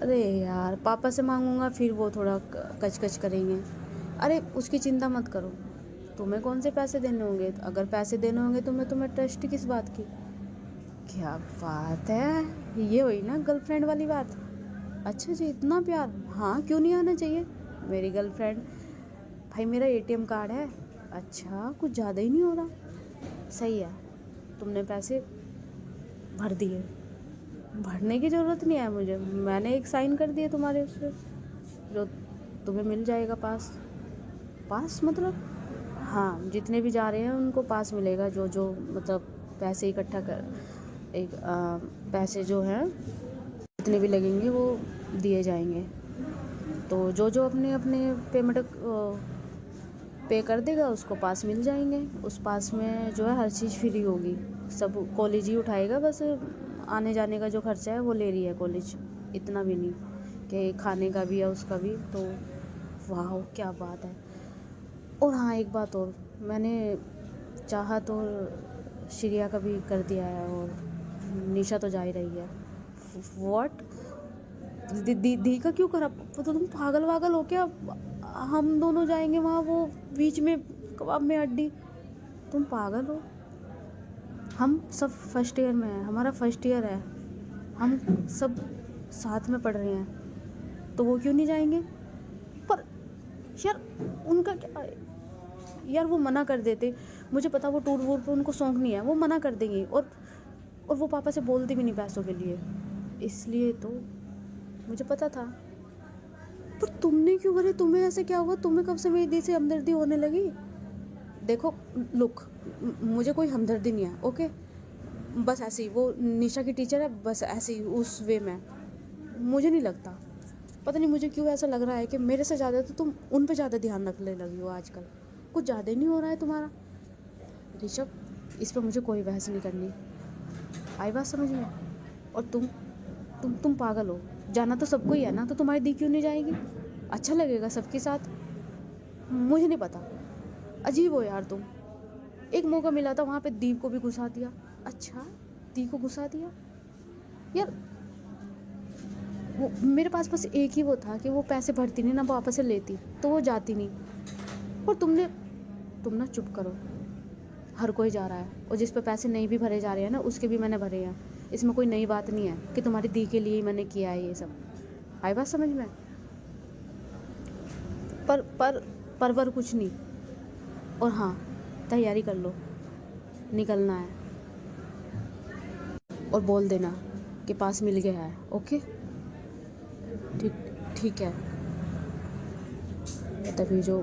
अरे यार पापा से मांगूंगा फिर वो थोड़ा कचकच करेंगे। अरे उसकी चिंता मत करो, तुम्हें कौन से पैसे देने होंगे, अगर पैसे देने होंगे तो मैं तुम्हें ट्रस्ट किस बात की। क्या बात है, ये हुई ना गर्लफ्रेंड वाली बात। अच्छा जी, इतना प्यार। हाँ क्यों नहीं आना चाहिए, मेरी गर्लफ्रेंड। भाई मेरा एटीएम कार्ड है। अच्छा, कुछ ज़्यादा ही नहीं हो रहा। सही है, तुमने पैसे भर दिए, भरने की ज़रूरत नहीं है मुझे, मैंने एक साइन कर दिए तुम्हारे उस पर, जो तुम्हें मिल जाएगा पास। पास मतलब? हाँ, जितने भी जा रहे हैं उनको पास मिलेगा, जो जो मतलब पैसे इकट्ठा कर एक पैसे जो हैं जितने भी लगेंगे वो दिए जाएंगे। तो जो जो अपने अपने पेमेंट पे कर देगा उसको पास मिल जाएंगे। उस पास में जो है हर चीज़ फ्री होगी, सब कॉलेज ही उठाएगा, बस आने जाने का जो खर्चा है वो ले रही है कॉलेज, इतना भी नहीं कि खाने का भी है उसका भी। तो वाह क्या बात है। और हाँ एक बात और, मैंने चाहा तो श्रेया का भी कर दिया है, और निशा तो जा ही रही है। व्हाट? दी का क्यों करा? तो तुम पागल वागल हो क्या? हम दोनों जाएंगे वहाँ, वो बीच में कबाब में हड्डी। तुम पागल हो? हम सब फर्स्ट ईयर में हैं, हमारा फर्स्ट ईयर है, हम सब साथ में पढ़ रहे हैं, तो वो क्यों नहीं जाएंगे? पर यार उनका क्या है? यार वो मना कर देते, मुझे पता वो टूर वूर पे उनको शौक नहीं है, वो मना कर देंगे, और वो पापा से बोलते भी नहीं पैसों के लिए, इसलिए तो मुझे पता था। पर तुमने क्यों भरे, तुम्हें ऐसे क्या हुआ, तुम्हें कब से मेरी दी से हमदर्दी होने लगी? देखो लुक, मुझे कोई हमदर्दी नहीं है, ओके, बस ऐसे ही वो निशा की टीचर है, बस ऐसे ही उस वे में। मुझे नहीं लगता, पता नहीं मुझे क्यों ऐसा लग रहा है कि मेरे से ज़्यादा तो तुम उन पे ज़्यादा ध्यान रखने लगी हो आजकल। कुछ ज़्यादा ही नहीं हो रहा है तुम्हारा ऋषभ? इस पर मुझे कोई बहस नहीं करनी, आई बात समझ में? और तुम पागल हो, जाना तो सबको ही है ना, तो तुम्हारी दी क्यों नहीं जाएगी? अच्छा लगेगा सबके साथ? मुझे नहीं पता, अजीब हो यार तुम। एक मौका मिला था वहाँ पे दी को भी घुसा दिया। अच्छा, दी को घुसा दिया यार? वो मेरे पास बस एक ही वो था कि वो पैसे भरती नहीं ना, वापस से लेती तो वो जाती नहीं। और तुम ना चुप करो, हर कोई जा रहा है, और जिस पे पैसे नहीं भी भरे जा रहे हैं ना, उसके भी मैंने भरे हैं। इसमें कोई नई बात नहीं है कि तुम्हारी दी के लिए ही मैंने किया है ये सब। आई बात समझ में? पर कुछ नहीं। और हाँ, तैयारी कर लो, निकलना है। और बोल देना कि पास मिल गया है, ओके? ठीक है। तभी जो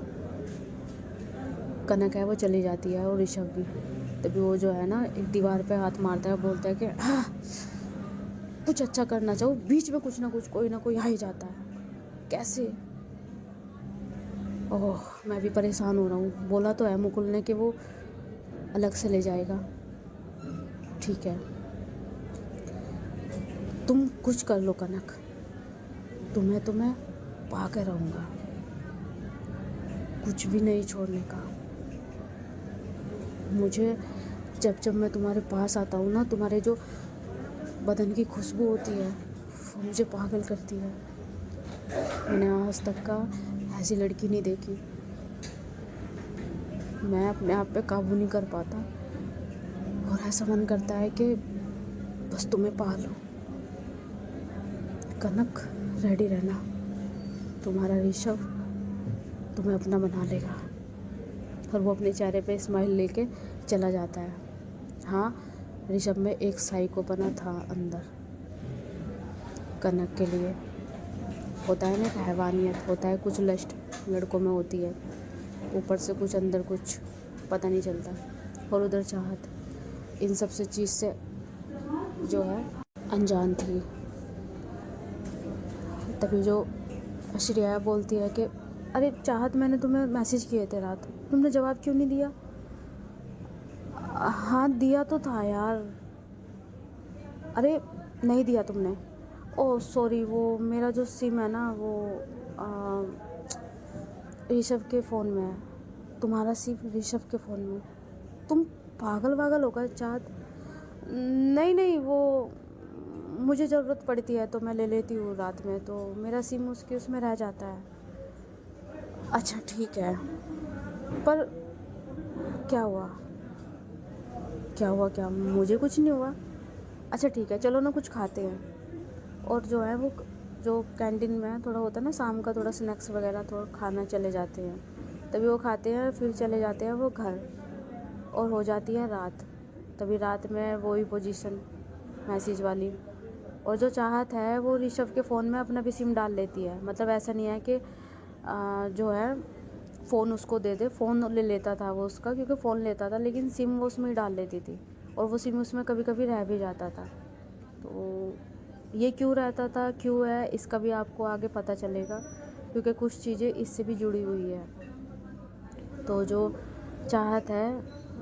कनक है वो चली जाती है, और ऋषभ भी। तभी वो जो है ना, एक दीवार पे हाथ मारता है, बोलता है कि कुछ अच्छा करना चाहो, बीच में कुछ ना कुछ कोई ना कोई आ ही जाता है। कैसे? ओह, मैं भी परेशान हो रहा हूँ। बोला तो है मुकुल ने कि वो अलग से ले जाएगा। ठीक है, तुम कुछ कर लो कनक, तुम्हें पा के रहूँगा, कुछ भी नहीं छोड़ने का। मुझे जब मैं तुम्हारे पास आता हूँ ना, तुम्हारे जो बदन की खुशबू होती है वो मुझे पागल करती है। मैंने आज तक का ऐसी लड़की नहीं देखी। मैं अपने आप पे काबू नहीं कर पाता, और ऐसा मन करता है कि बस तुम्हें पा लो। कनक, रेडी रहना, तुम्हारा ऋषभ तुम्हें अपना बना लेगा। और वो अपने चेहरे पे स्माइल लेके चला जाता है। हाँ, ऋषभ में एक साइको बना था अंदर कनक के लिए। होता है ना, एक हैवानियत होता है, कुछ लस्ट लड़कों में होती है, ऊपर से कुछ अंदर कुछ पता नहीं चलता। और उधर चाहत इन सब से चीज़ से जो है अनजान थी। तभी जो श्रेया बोलती है कि अरे चाहत, मैंने तुम्हें मैसेज किए थे रात, तुमने जवाब क्यों नहीं दिया? हाँ दिया तो था यार। अरे नहीं दिया तुमने? ओह सॉरी, वो मेरा जो सिम है ना वो ऋषभ के फ़ोन में है। तुम्हारा सिम ऋषभ के फ़ोन में? तुम पागल हो गए चाँद? नहीं, वो मुझे ज़रूरत पड़ती है तो मैं ले लेती हूँ रात में, तो मेरा सिम उसमें रह जाता है। अच्छा ठीक है, पर क्या हुआ? क्या मुझे कुछ नहीं हुआ। अच्छा ठीक है, चलो ना कुछ खाते हैं। और जो है वो जो कैंटीन में थोड़ा होता है ना शाम का, थोड़ा स्नैक्स वगैरह थोड़ा खाना चले जाते हैं। तभी वो खाते हैं, फिर चले जाते हैं वो घर, और हो जाती है रात। तभी रात में वही पोजीशन मैसेज वाली। और जो चाहत है वो ऋषभ के फ़ोन में अपना भी सिम डाल लेती है। मतलब ऐसा नहीं है कि जो है फ़ोन उसको दे दे, फ़ोन ले लेता था वो उसका, क्योंकि फ़ोन लेता था, लेकिन सिम वो उसमें ही डाल लेती थी, और वो सिम उसमें कभी कभी रह भी जाता था। तो ये क्यों रहता था, क्यों है, इसका भी आपको आगे पता चलेगा, क्योंकि कुछ चीज़ें इससे भी जुड़ी हुई है। तो जो चाहत है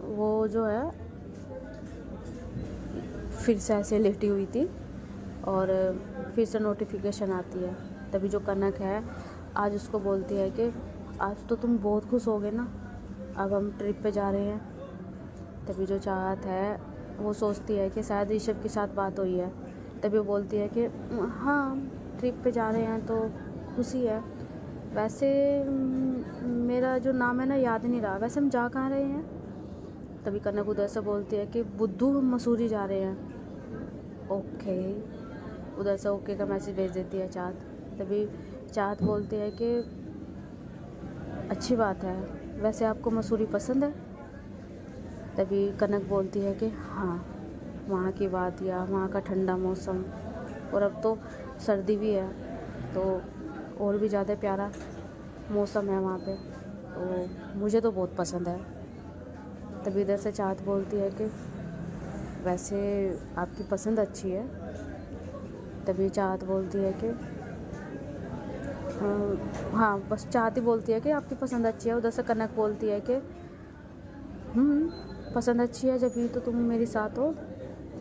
वो जो है फिर से ऐसे लेटी हुई थी, और फिर से नोटिफिकेशन आती है। तभी जो कनक है आज उसको बोलती है कि आज तो तुम बहुत खुश हो गए ना, अब हम ट्रिप पे जा रहे हैं। तभी जो चाहत है वो सोचती है कि शायद ऋषभ के साथ बात हुई है। तभी वो बोलती है कि हाँ ट्रिप पे जा रहे हैं तो खुशी है। वैसे मेरा जो नाम है ना याद नहीं रहा, वैसे हम जा कहाँ रहे हैं? तभी कनक उधर से बोलती है कि बुद्धू हम मसूरी जा रहे हैं। ओके, उधर से ओके का मैसेज भेज देती है चाहत। तभी चाहत बोलती है कि अच्छी बात है, वैसे आपको मसूरी पसंद है? तभी कनक बोलती है कि हाँ, वहाँ की वादियाँ, वहाँ का ठंडा मौसम, और अब तो सर्दी भी है तो और भी ज़्यादा प्यारा मौसम है वहाँ पे, तो मुझे तो बहुत पसंद है। तभी इधर से चाहत बोलती है कि वैसे आपकी पसंद अच्छी है। तभी चाहत बोलती है कि हाँ, बस चाहती बोलती है कि आपकी पसंद अच्छी है। उधर से कनक बोलती है कि पसंद अच्छी है जब भी तो तुम मेरे साथ हो।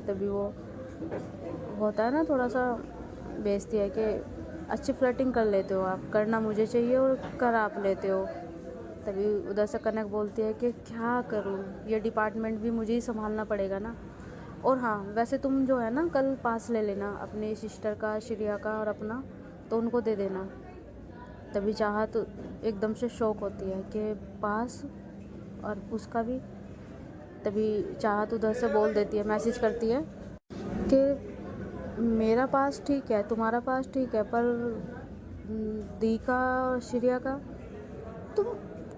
तभी वो होता है ना, थोड़ा सा बेइज्जती है कि अच्छी फ्लर्टिंग कर लेते हो आप, करना मुझे चाहिए और कर आप लेते हो। तभी उधर से कनक बोलती है कि क्या करूँ, ये डिपार्टमेंट भी मुझे ही संभालना पड़ेगा ना। और हाँ, वैसे तुम जो है ना कल पास ले लेना अपनी सिस्टर का, श्रेया का और अपना, तो उनको दे देना। तभी चाहत एकदम से शौक होती है कि पास और उसका भी। तभी चाहत उधर से बोल देती है, मैसेज करती है कि मेरा पास ठीक है, तुम्हारा पास ठीक है, पर दी का, श्रेया का तुम,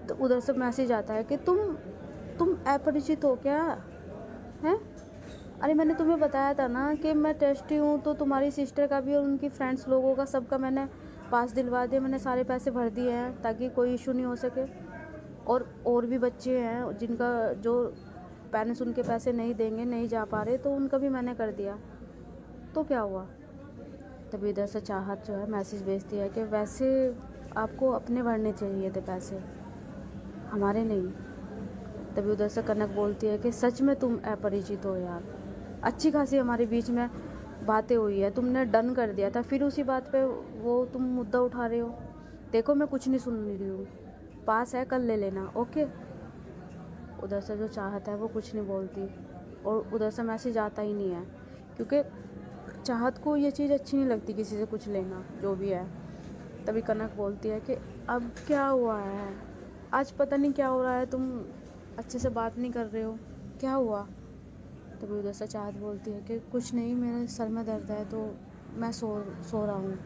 तो उधर से मैसेज आता है कि तुम अपरिचित हो क्या हैं? अरे मैंने तुम्हें बताया था ना कि मैं टेस्टी हूँ, तो तुम्हारी सिस्टर का भी और उनकी फ्रेंड्स लोगों का सबका मैंने पास दिलवा दिया। मैंने सारे पैसे भर दिए हैं ताकि कोई इशू नहीं हो सके। और भी बच्चे हैं जिनका जो पेरेंट्स उनके पैसे नहीं देंगे, नहीं जा पा रहे, तो उनका भी मैंने कर दिया। तो क्या हुआ? तभी इधर से चाहत जो है मैसेज भेजती है कि वैसे आपको अपने भरने चाहिए थे पैसे, हमारे नहीं। तभी उधर से कनक बोलती है कि सच में तुम अपरिचित हो यार, अच्छी खासी हमारे बीच में बातें हुई है, तुमने डन कर दिया था, फिर उसी बात पे वो तुम मुद्दा उठा रहे हो। देखो मैं कुछ नहीं सुन रही हूँ, पास है कल ले लेना, ओके। उधर से जो चाहत है वो कुछ नहीं बोलती और उधर से मैसेज आता ही नहीं है, क्योंकि चाहत को ये चीज़ अच्छी नहीं लगती किसी से कुछ लेना जो भी है। तभी कनक बोलती है कि अब क्या हुआ है, आज पता नहीं क्या हो रहा है, तुम अच्छे से बात नहीं कर रहे हो, क्या हुआ? तभी उधर से चाहत बोलती है कि कुछ नहीं, मेरे सर में दर्द है तो मैं सो रहा हूँ।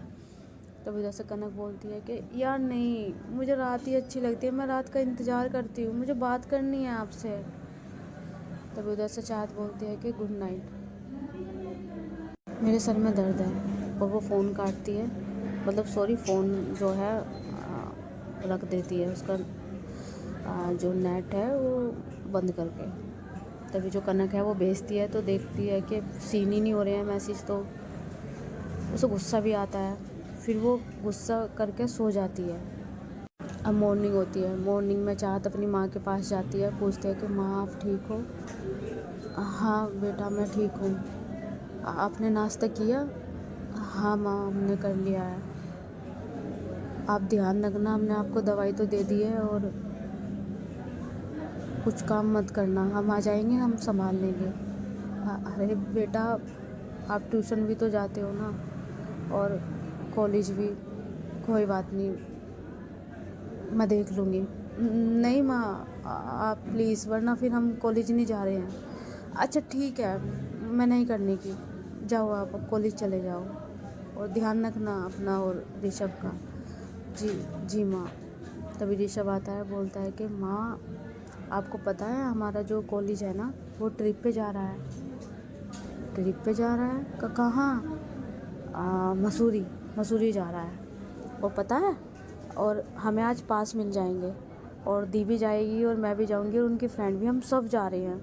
तभी उधर से कनक बोलती है कि यार नहीं, मुझे रात ही अच्छी लगती है, मैं रात का इंतज़ार करती हूँ, मुझे बात करनी है आपसे। तभी उधर से चाहत बोलती है कि गुड नाइट, मेरे सर में दर्द है। और वो फ़ोन काटती है, मतलब सॉरी, फ़ोन जो है रख देती है, उसका जो नेट है वो बंद करके। तभी जो कनक है वो भेजती है तो देखती है कि सीन ही नहीं हो रहे हैं मैसेज, तो उसे गुस्सा भी आता है। फिर वो गुस्सा करके सो जाती है। अब मॉर्निंग होती है। मॉर्निंग में चाहत अपनी माँ के पास जाती है, पूछती है कि माँ आप ठीक हो? हाँ बेटा मैं ठीक हूँ। आपने नाश्ता किया? हाँ माँ हमने कर लिया है। आप ध्यान रखना, हमने आपको दवाई तो दे दी है और कुछ काम मत करना, हम आ जाएंगे, हम संभाल लेंगे। अरे बेटा आप ट्यूशन भी तो जाते हो ना और कॉलेज भी, कोई बात नहीं, मैं देख लूँगी। नहीं माँ आप प्लीज़, वरना फिर हम कॉलेज नहीं जा रहे हैं। अच्छा ठीक है, मैं नहीं करने की, जाओ आप कॉलेज चले जाओ और ध्यान रखना अपना और ऋषभ का। जी जी माँ। तभी ऋषभ आता है, बोलता है कि माँ आपको पता है हमारा जो कॉलेज है ना वो ट्रिप पे जा रहा है। ट्रिप पे जा रहा है? कहाँ? मसूरी जा रहा है, और पता है, और हमें आज पास मिल जाएंगे और दी भी जाएगी और मैं भी जाऊंगी और उनकी फ्रेंड भी, हम सब जा रहे हैं।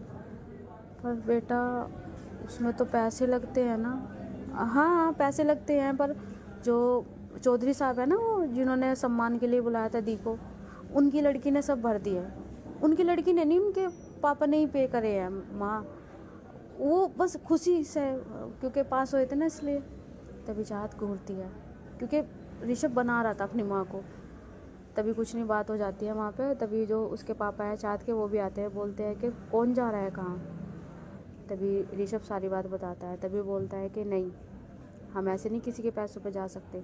पर बेटा उसमें तो पैसे लगते हैं ना। हाँ हाँ पैसे लगते हैं, पर जो चौधरी साहब है ना, वो जिन्होंने सम्मान के लिए बुलाया था दी को, उनकी लड़की ने सब भर दिया। उनकी लड़की ने नहीं, उनके पापा ने ही पे करे हैं माँ, वो बस खुशी से क्योंकि पास हुए थे ना इसलिए। तभी चाहत घूरती है क्योंकि ऋषभ बना रहा था अपनी माँ को। तभी कुछ नहीं बात हो जाती है वहाँ पे। तभी जो उसके पापा है चाहत के, वो भी आते हैं, बोलते हैं कि कौन जा रहा है कहाँ। तभी ऋषभ सारी बात बताता है। तभी बोलता है कि नहीं, हम ऐसे नहीं किसी के पैसों पे जा सकते।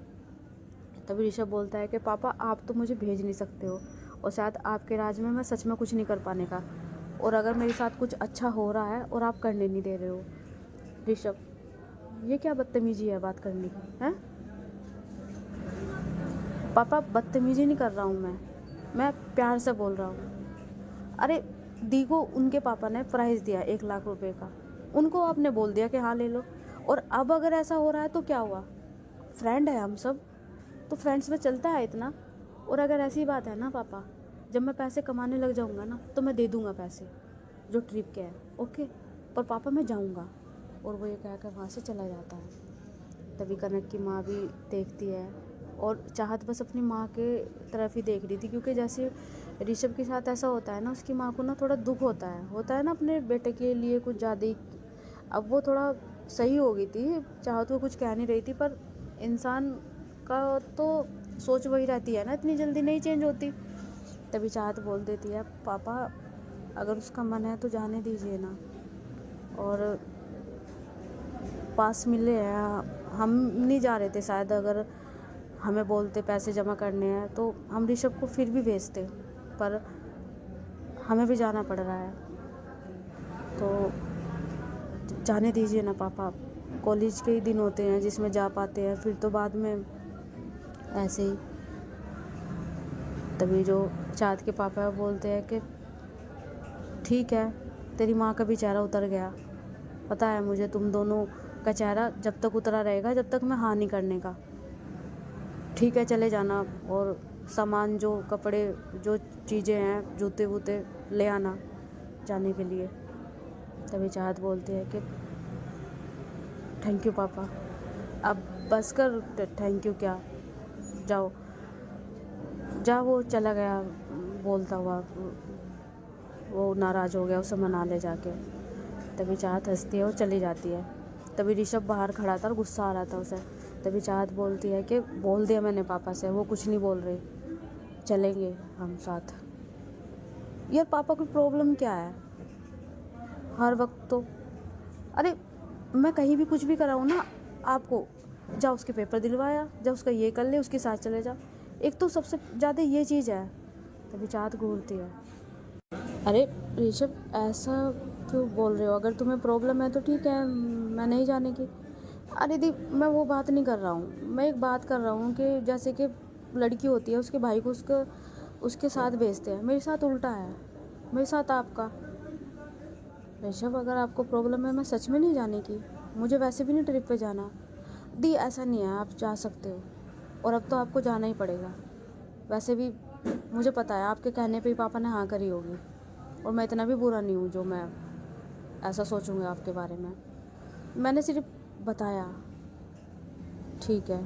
तभी ऋषभ बोलता है कि पापा आप तो मुझे भेज नहीं सकते हो, और शायद आपके राज में मैं सच में कुछ नहीं कर पाने का, और अगर मेरे साथ कुछ अच्छा हो रहा है और आप करने नहीं दे रहे हो। ऋषभ ये क्या बदतमीजी है बात करने की, हैं? पापा बदतमीजी नहीं कर रहा हूँ मैं प्यार से बोल रहा हूँ। अरे दी को उनके पापा ने प्राइज़ दिया 1 लाख रुपए का, उनको आपने बोल दिया कि हाँ ले लो, और अब अगर ऐसा हो रहा है तो क्या हुआ? फ्रेंड है हम सब, तो फ्रेंड्स में चलता है इतना। और अगर ऐसी बात है ना पापा, जब मैं पैसे कमाने लग जाऊंगा ना तो मैं दे दूंगा पैसे जो ट्रिप के हैं, ओके। पर पापा मैं जाऊँगा, और वो ये कहकर वहाँ से चला जाता है। तभी कनक की माँ भी देखती है, और चाहत बस अपनी माँ के तरफ ही देख रही थी, क्योंकि जैसे ऋषभ के साथ ऐसा होता है ना, उसकी माँ को ना थोड़ा दुख होता है ना अपने बेटे के लिए कुछ ज़्यादा ही। अब वो थोड़ा सही हो गई थी, चाहत को कुछ कह नहीं रही थी, पर इंसान का तो सोच वही रहती है ना, इतनी जल्दी नहीं चेंज होती। तभी चाहत बोल देती है, पापा अगर उसका मन है तो जाने दीजिए ना, और पास मिले हैं, हम नहीं जा रहे थे शायद, अगर हमें बोलते पैसे जमा करने हैं तो हम ऋषभ को फिर भी भेजते, पर हमें भी जाना पड़ रहा है, तो जाने दीजिए ना पापा। कॉलेज के ही दिन होते हैं जिसमें जा पाते हैं, फिर तो बाद में ऐसे ही। तभी जो चाँद के पापा बोलते हैं कि ठीक है, तेरी माँ का भी चेहरा उतर गया, पता है मुझे तुम दोनों का चेहरा जब तक उतरा रहेगा, जब तक मैं हाँ नहीं करने का। ठीक है, चले जाना, और सामान जो कपड़े जो चीज़ें हैं, जूते वूते ले आना जाने के लिए। तभी चाहत बोलती है कि थैंक यू पापा, अब बस कर, थैंक यू क्या, जाओ जा। वो चला गया बोलता हुआ, वो नाराज़ हो गया, उसे मना ले जाके। तभी चाहत हंसती है और चली जाती है। तभी ऋषभ बाहर खड़ा था और गुस्सा आ रहा था उसे। तभी चाहत बोलती है कि बोल दिया मैंने पापा से, वो कुछ नहीं बोल रहे, चलेंगे हम साथ। यार पापा की प्रॉब्लम क्या है हर वक्त तो, अरे मैं कहीं भी कुछ भी कराऊँ ना आपको, जा उसके पेपर दिलवाया, जा उसका ये कर ले, उसके साथ चले जा, एक तो सबसे ज़्यादा ये चीज़ है। तभी चाहत घूरती है, अरे ऋषभ ऐसा क्यों बोल रहे हो, अगर तुम्हें प्रॉब्लम है तो ठीक है, मैं नहीं जाने की। अरे दी मैं वो बात नहीं कर रहा हूँ, मैं एक बात कर रहा हूँ कि जैसे कि लड़की होती है, उसके भाई को उसके साथ भेजते हैं, मेरे साथ उल्टा है, मेरे साथ आपका। ऋषभ अगर आपको प्रॉब्लम है, मैं सच में नहीं जाने की, मुझे वैसे भी नहीं ट्रिप पे जाना। दी ऐसा नहीं है, आप जा सकते हो, और अब तो आपको जाना ही पड़ेगा। वैसे भी मुझे पता है आपके कहने पे ही पापा ने हाँ करी होगी, और मैं इतना भी बुरा नहीं हूँ जो मैं ऐसा सोचूंगी आपके बारे में, मैंने सिर्फ बताया, ठीक है।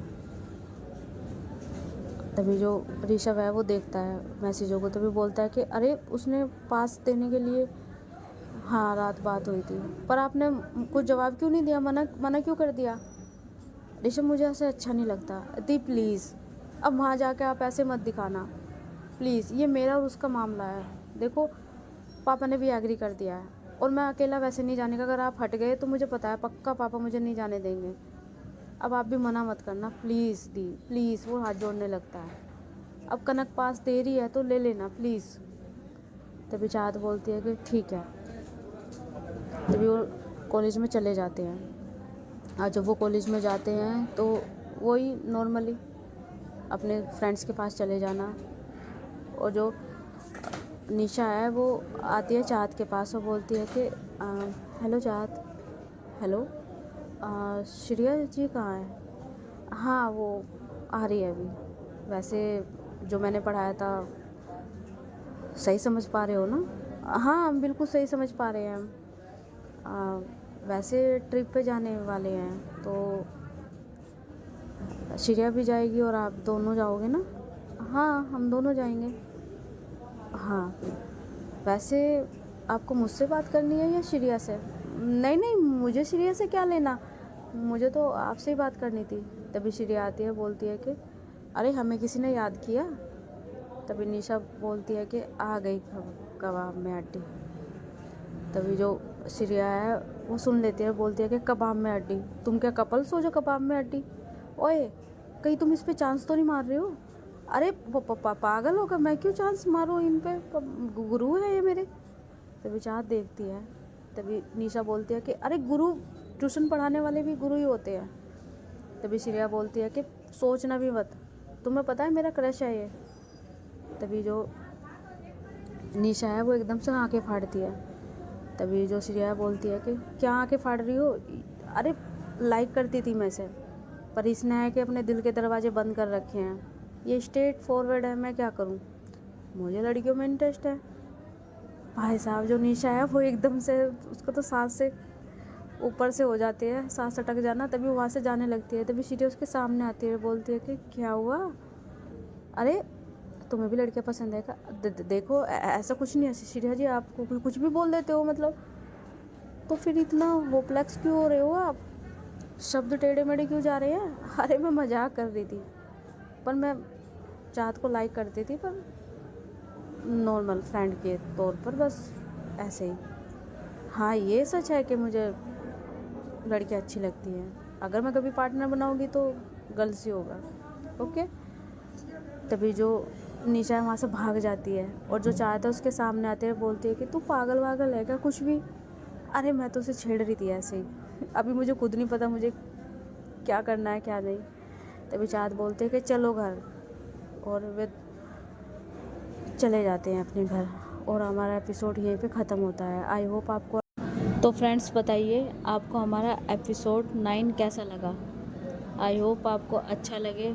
तभी जो ऋषभ है वो देखता है मैसेजों को, तभी बोलता है कि अरे उसने पास देने के लिए, हाँ रात बात हुई थी, पर आपने कुछ जवाब क्यों नहीं दिया, मना क्यों कर दिया। ऋषभ मुझे ऐसे अच्छा नहीं लगता, दी प्लीज़ अब वहाँ जाके आप ऐसे मत दिखाना प्लीज़, ये मेरा और उसका मामला है। देखो पापा ने भी एग्री कर दिया है, और मैं अकेला वैसे नहीं जाने का, अगर आप हट गए तो मुझे पता है पक्का पापा मुझे नहीं जाने देंगे। अब आप भी मना मत करना प्लीज़ दी, प्लीज़। वो हाथ जोड़ने लगता है, अब कनक पास दे रही है तो ले लेना प्लीज़। तभी चाहत बोलती है कि ठीक है। तभी वो कॉलेज में चले जाते हैं, और जब वो कॉलेज में जाते हैं तो वही नॉर्मली अपने फ्रेंड्स के पास चले जाना, और जो निशा है वो आती है चाहत के पास और बोलती है कि हेलो चाहत, हेलो श्रेया जी कहाँ है। हाँ वो आ रही है अभी। वैसे जो मैंने पढ़ाया था सही समझ पा रहे हो ना। हाँ हम बिल्कुल सही समझ पा रहे हैं हम। वैसे ट्रिप पे जाने वाले हैं तो श्रेया भी जाएगी और आप दोनों जाओगे ना। हाँ हम दोनों जाएंगे। हाँ वैसे आपको मुझसे बात करनी है या श्रेया से। नहीं नहीं मुझे श्रेया से क्या लेना, मुझे तो आपसे ही बात करनी थी। तभी श्रेया आती है, बोलती है कि अरे हमें किसी ने याद किया। तभी निशा बोलती है कि आ गई कबाब में हड्डी। तभी जो श्रेया है वो सुन लेती है, बोलती है कि कबाब में हड्डी, तुम क्या कपल्स हो जो कबाब में हड्डी। ओए कहीं तुम इस पे चांस तो नहीं मार रहे हो। अरे पागल होगा, मैं क्यों चांस मारूँ इन पे, गुरु है ये मेरे। तभी चाहत देखती है। तभी निशा बोलती है कि अरे गुरु ट्यूशन पढ़ाने वाले भी गुरु ही होते हैं। तभी श्रेया बोलती है कि सोचना भी मत, तुम्हें पता है मेरा क्रश है ये। तभी जो निशा है वो एकदम से आंखें फाड़ती है। तभी जो श्रेया बोलती है कि क्या आंखें फाड़ रही हो। अरे लाइक करती थी मैं इसे, पर इसने है कि अपने दिल के दरवाजे बंद कर रखे हैं। ये स्ट्रेट फॉरवर्ड है, मैं क्या करूं, मुझे लड़कियों में इंटरेस्ट है। भाई साहब जो निशा है वो एकदम से उसको तो सांस से ऊपर से हो जाती है, सांस अटक जाना, तभी वहाँ से जाने लगती है। तभी शीरी उसके सामने आती है, बोलती है कि क्या हुआ, अरे तुम्हें भी लड़कियाँ पसंद है क्या? देखो ऐसा कुछ नहीं है शीरी जी, आप कुछ भी बोल देते हो मतलब। तो फिर इतना होपलेस क्यों हो रहे हो आप, शब्द टेढ़े मेढ़े क्यों जा रहे हैं? अरे मैं मजाक कर रही थी, पर मैं चाहत को लाइक करती थी, पर नॉर्मल फ्रेंड के तौर पर, बस ऐसे ही। हाँ ये सच है कि मुझे लड़कियाँ अच्छी लगती हैं, अगर मैं कभी पार्टनर बनाऊंगी तो गर्ल्स ही होगा। ओके। तभी जो निशा है वहाँ से भाग जाती है, और जो चाहता है उसके सामने आते हैं, बोलती है कि तू पागल वागल है क्या कुछ भी। अरे मैं तो उसे छेड़ रही थी ऐसे ही, अभी मुझे खुद नहीं पता मुझे क्या करना है क्या नहीं। तभी चाहत बोलते हैं कि चलो घर, और वे चले जाते हैं अपने घर, और हमारा एपिसोड यहीं पे ख़त्म होता है। आई होप आपको, तो फ्रेंड्स बताइए आपको हमारा एपिसोड 9 कैसा लगा। आई होप आपको अच्छा लगे,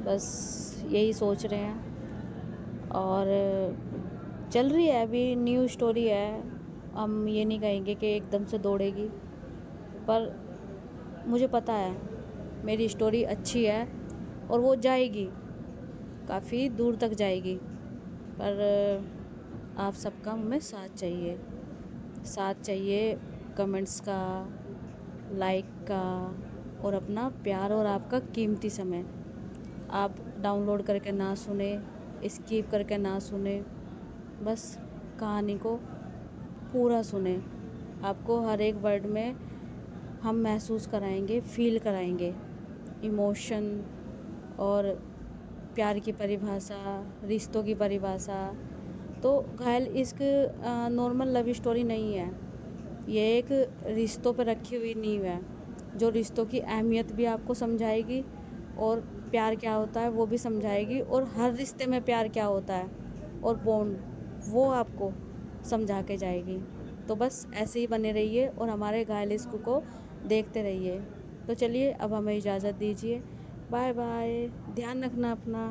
बस यही सोच रहे हैं। और चल रही है, अभी न्यू स्टोरी है, हम ये नहीं कहेंगे कि एकदम से दौड़ेगी, पर मुझे पता है मेरी स्टोरी अच्छी है और वो जाएगी, काफ़ी दूर तक जाएगी। पर आप सबका हमें साथ चाहिए, साथ चाहिए, कमेंट्स का, लाइक का, और अपना प्यार और आपका कीमती समय। आप डाउनलोड करके ना सुने, स्किप करके ना सुने, बस कहानी को पूरा सुने। आपको हर एक वर्ड में हम महसूस कराएंगे, फील कराएंगे, इमोशन और प्यार की परिभाषा, रिश्तों की परिभाषा। तो घायल इश्क नॉर्मल लव स्टोरी नहीं है, ये एक रिश्तों पर रखी हुई नींव है, जो रिश्तों की अहमियत भी आपको समझाएगी, और प्यार क्या होता है वो भी समझाएगी, और हर रिश्ते में प्यार क्या होता है और बॉन्ड, वो आपको समझा के जाएगी। तो बस ऐसे ही बने रहिए और हमारे घायल इश्क को देखते रहिए। तो चलिए अब हमें इजाज़त दीजिए, बाय बाय, ध्यान रखना अपना।